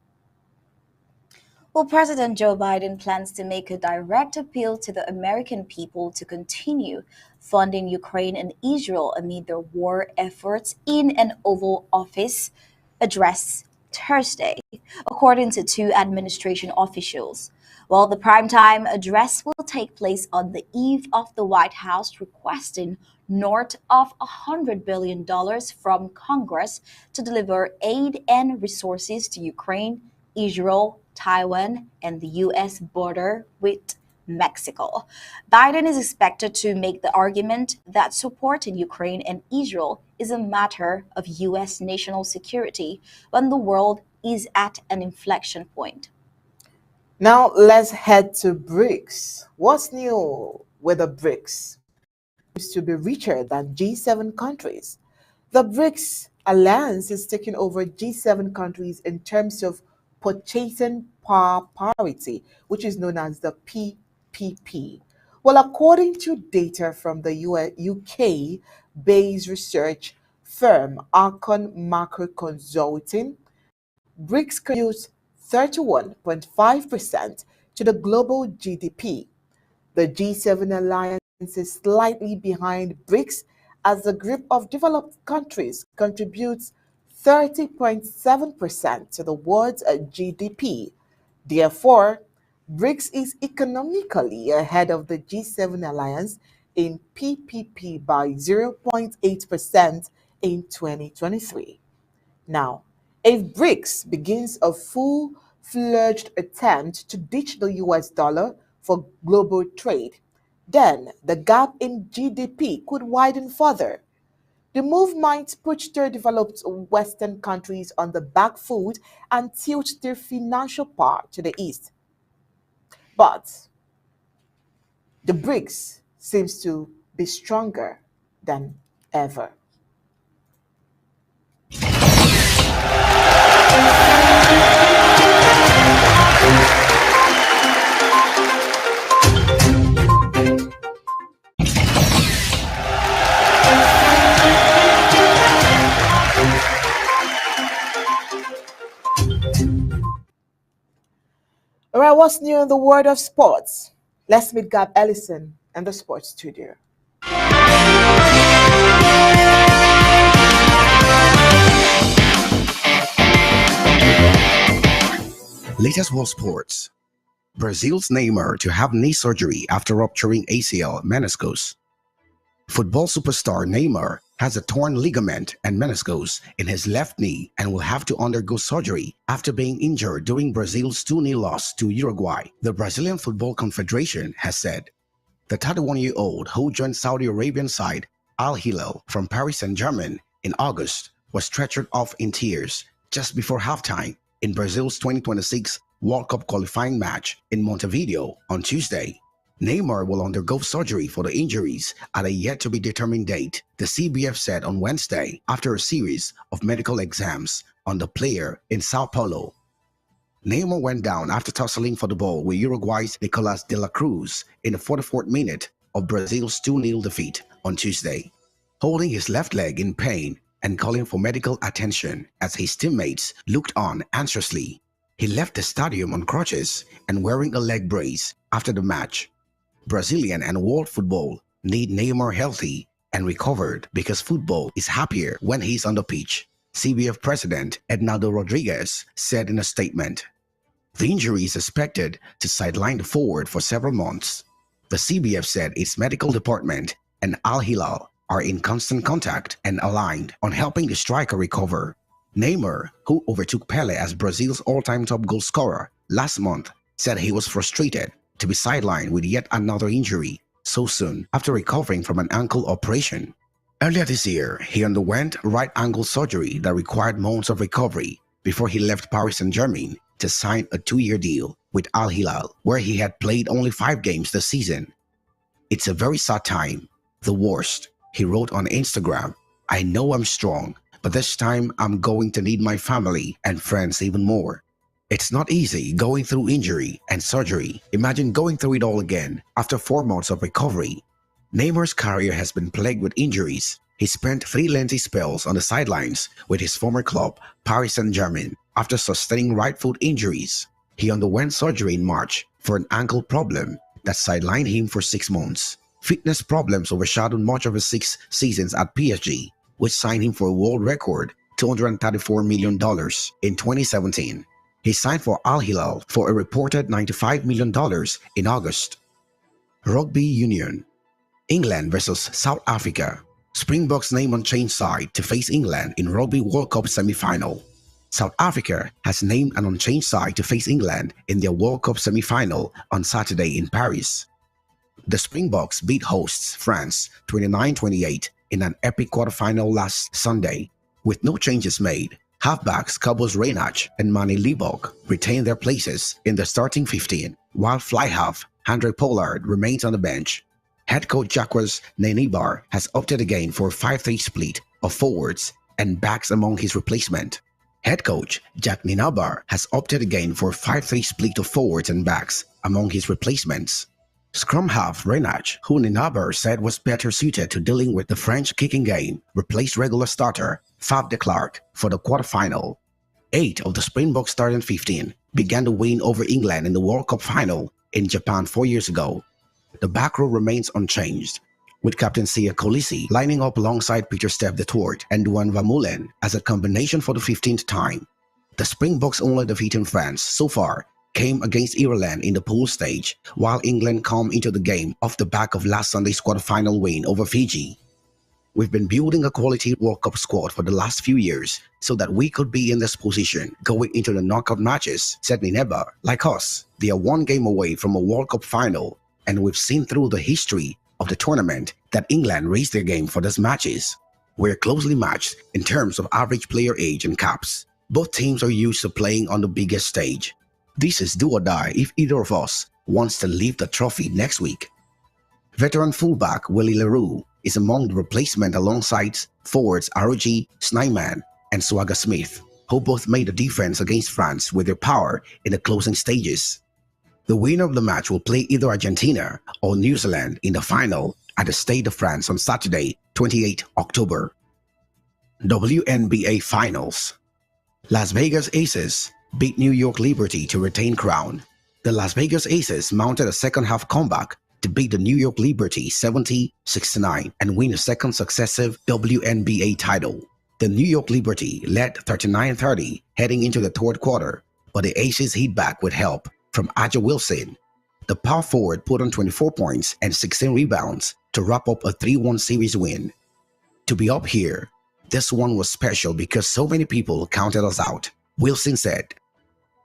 Well, President Joe Biden plans to make a direct appeal to the American people to continue funding Ukraine and Israel amid their war efforts in an Oval Office address Thursday, according to two administration officials. While the primetime address will take place on the eve of the White House requesting north of $100 billion from Congress to deliver aid and resources to Ukraine, Israel, Taiwan, and the U.S. border with Mexico. Biden is expected to make the argument that supporting Ukraine and Israel is a matter of U.S. national security when the world is at an inflection point. Now let's head to BRICS. What's new with the BRICS? Seems to be richer than G7 countries. The BRICS alliance is taking over G7 countries in terms of purchasing power parity, which is known as the PPP. Well, according to data from the UK-based research firm Arcon Macro Consulting, BRICS contributes 31.5% to the global GDP. The G7 alliance is slightly behind BRICS as the group of developed countries contributes 30.7% to the world's GDP. Therefore, BRICS is economically ahead of the G7 alliance in PPP by 0.8% in 2023. Now, if BRICS begins a full-fledged attempt to ditch the US dollar for global trade, then the gap in GDP could widen further. The move might put their developed Western countries on the back foot and tilt their financial power to the east. But the BRICS seems to be stronger than ever. All right, what's new in the world of sports? Let's meet Gab Ellison in the sports studio. Latest world sports. Brazil's Neymar to have knee surgery after rupturing ACL meniscus. Football superstar Neymar has a torn ligament and meniscus in his left knee and will have to undergo surgery after being injured during Brazil's 2-0 loss to Uruguay, the Brazilian Football Confederation has said. The 31-year-old, who joined Saudi Arabian side Al Hilal from Paris Saint-Germain in August, was stretchered off in tears just before halftime in Brazil's 2026 World Cup qualifying match in Montevideo on Tuesday. Neymar will undergo surgery for the injuries at a yet-to-be-determined date, the CBF said on Wednesday after a series of medical exams on the player in Sao Paulo. Neymar went down after tussling for the ball with Uruguay's Nicolas de la Cruz in the 44th minute of Brazil's 2-0 defeat on Tuesday, holding his left leg in pain and calling for medical attention as his teammates looked on anxiously. He left the stadium on crutches and wearing a leg brace after the match. Brazilian and world football need Neymar healthy and recovered because football is happier when he's on the pitch, CBF President Ednaldo Rodriguez said in a statement. The injury is expected to sideline the forward for several months. The CBF said its medical department and Al Hilal are in constant contact and aligned on helping the striker recover. Neymar, who overtook Pele as Brazil's all-time top goal scorer last month, said he was frustrated to be sidelined with yet another injury so soon after recovering from an ankle operation. Earlier this year, he underwent right ankle surgery that required months of recovery before he left Paris Saint-Germain to sign a 2-year deal with Al Hilal, where he had played only 5 games this season. "It's a very sad time, the worst," he wrote on Instagram. "I know I'm strong, but this time I'm going to need my family and friends even more. It's not easy going through injury and surgery. Imagine going through it all again after 4 months of recovery." Neymar's career has been plagued with injuries. He spent 3 lengthy spells on the sidelines with his former club, Paris Saint-Germain, after sustaining right foot injuries. He underwent surgery in March for an ankle problem that sidelined him for 6 months. Fitness problems overshadowed much of his 6 seasons at PSG, which signed him for a world record $234 million in 2017. He signed for Al Hilal for a reported $95 million in August. Rugby Union. England versus South Africa. Springboks name on change side to face England in Rugby World Cup semi-final. South Africa has named an unchanged side to face England in their World Cup semi-final on Saturday in Paris. The Springboks beat hosts France 29-28 in an epic quarterfinal last Sunday. With no changes made, halfbacks Cobos Reinach and Manny Liebok retain their places in the starting 15, while fly half Andre Pollard remains on the bench. Head coach Jacques Nenibar has opted again for a 5-3 split of forwards and backs among his replacement. Head coach Jack Ninabar has opted again for a 5-3 split of forwards and backs among his replacements. Scrum half Reinach, who Ninabar said was better suited to dealing with the French kicking game, replaced regular starter Fab de Klerk for the quarterfinal. 8 of the Springboks starting 15 began to win over England in the World Cup final in Japan 4 years ago. The back row remains unchanged, with Captain Sia Kolisi lining up alongside Peter Steph de Toort and Duan Vermeulen as a combination for the 15th time. The Springboks' only defeat in France so far came against Ireland in the pool stage, while England come into the game off the back of last Sunday's quarterfinal win over Fiji. "We've been building a quality World Cup squad for the last few years so that we could be in this position going into the knockout matches," said Nineba. "Like us, they are 1 game away from a World Cup final, and we've seen through the history of the tournament that England raised their game for these matches. We're closely matched in terms of average player age and caps. Both teams are used to playing on the biggest stage. This is do or die if either of us wants to lift the trophy next week." Veteran fullback Willie Leroux is among the replacement alongside forwards Aroji, Snyman, and Swagger Smith, who both made a difference against France with their power in the closing stages. The winner of the match will play either Argentina or New Zealand in the final at the Stade de France on Saturday, 28 October. WNBA Finals. Las Vegas Aces beat New York Liberty to retain crown. The Las Vegas Aces mounted a second-half comeback to beat the New York Liberty 70-69 and win a second successive WNBA title. The New York Liberty led 39-30 heading into the third quarter, but the Aces hit back with help from Aja Wilson. The power forward put on 24 points and 16 rebounds to wrap up a 3-1 series win. "To be up here, this one was special because so many people counted us out," Wilson said.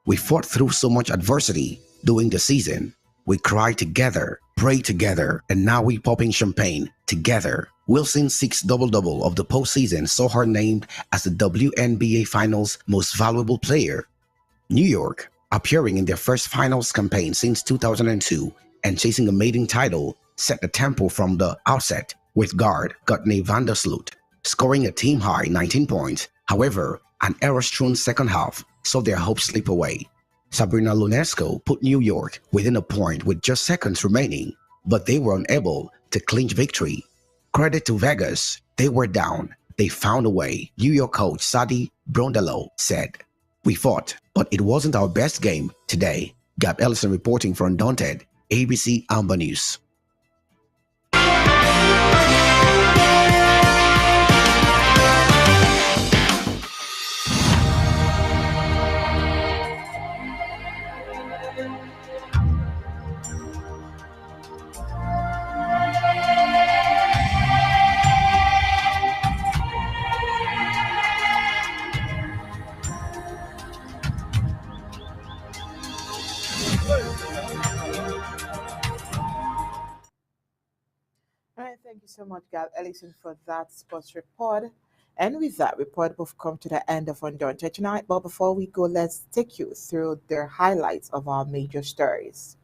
"We fought through so much adversity during the season. We cried together, prayed together, and now we popping champagne together." Wilson's 6th double-double of the postseason saw her named as the WNBA Finals Most Valuable Player. New York, appearing in their first finals campaign since 2002 and chasing a maiden title, set the tempo from the outset with guard Courtney Vandersloot scoring a team-high 19 points. However, an error-strewn second half saw their hopes slip away. Sabrina Ionesco put New York within a point with just seconds remaining, but they were unable to clinch victory. Credit to Vegas, they were down. They found a way, New York coach Sadi Brondelo said. "We fought, but it wasn't our best game today." Gab Ellison reporting for Undaunted, ABC Amba News. much, Gab Ellison, for that sports report. And with that report, we've come to the end of Undaunted tonight. But before we go, let's take you through the highlights of our major stories.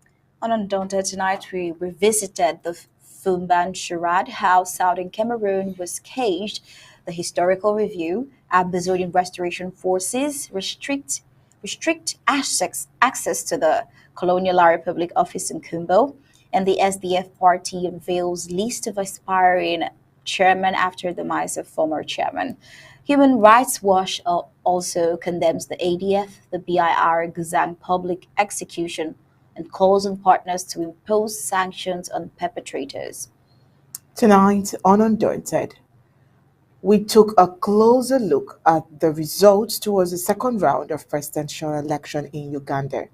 On Undaunted tonight, we revisited the Foumban charade, how Southern Cameroon was caged, the historical review, Ambazonian Restoration Forces restrict access to the Colonial La Republic office in Kumbo, and the SDF party unveils list of aspiring chairman after the demise of former chairman. Human Rights Watch also condemns the ADF, the BIR Guang public execution, and calls on partners to impose sanctions on perpetrators. Tonight on Undaunted, we took a closer look at the results towards the second round of presidential election in Uganda.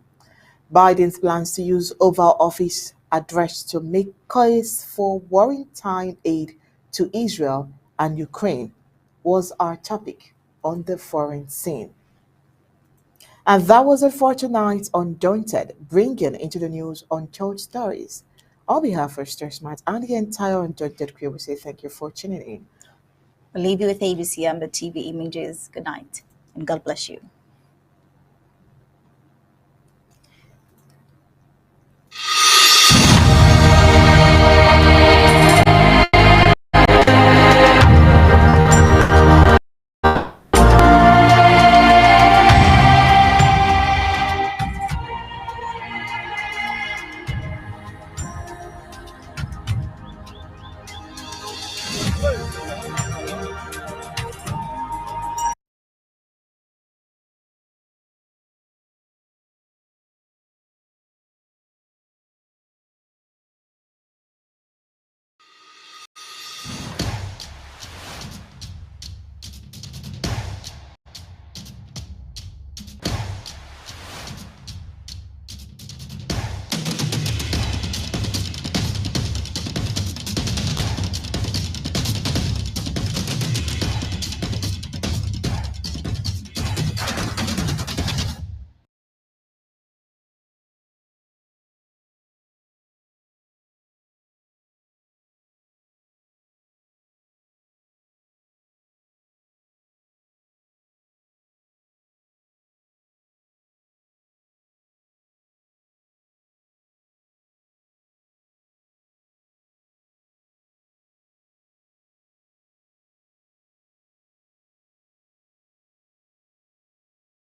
Biden's plans to use Oval Office address to make case for wartime aid to Israel and Ukraine was our topic on the foreign scene. And that was it for tonight on Undaunted, bringing into the news untold stories. On behalf of Star Smart and the entire Undaunted crew, we say thank you for tuning in. We'll leave you with ABC Amber TV images. Good night, and God bless you. Hey.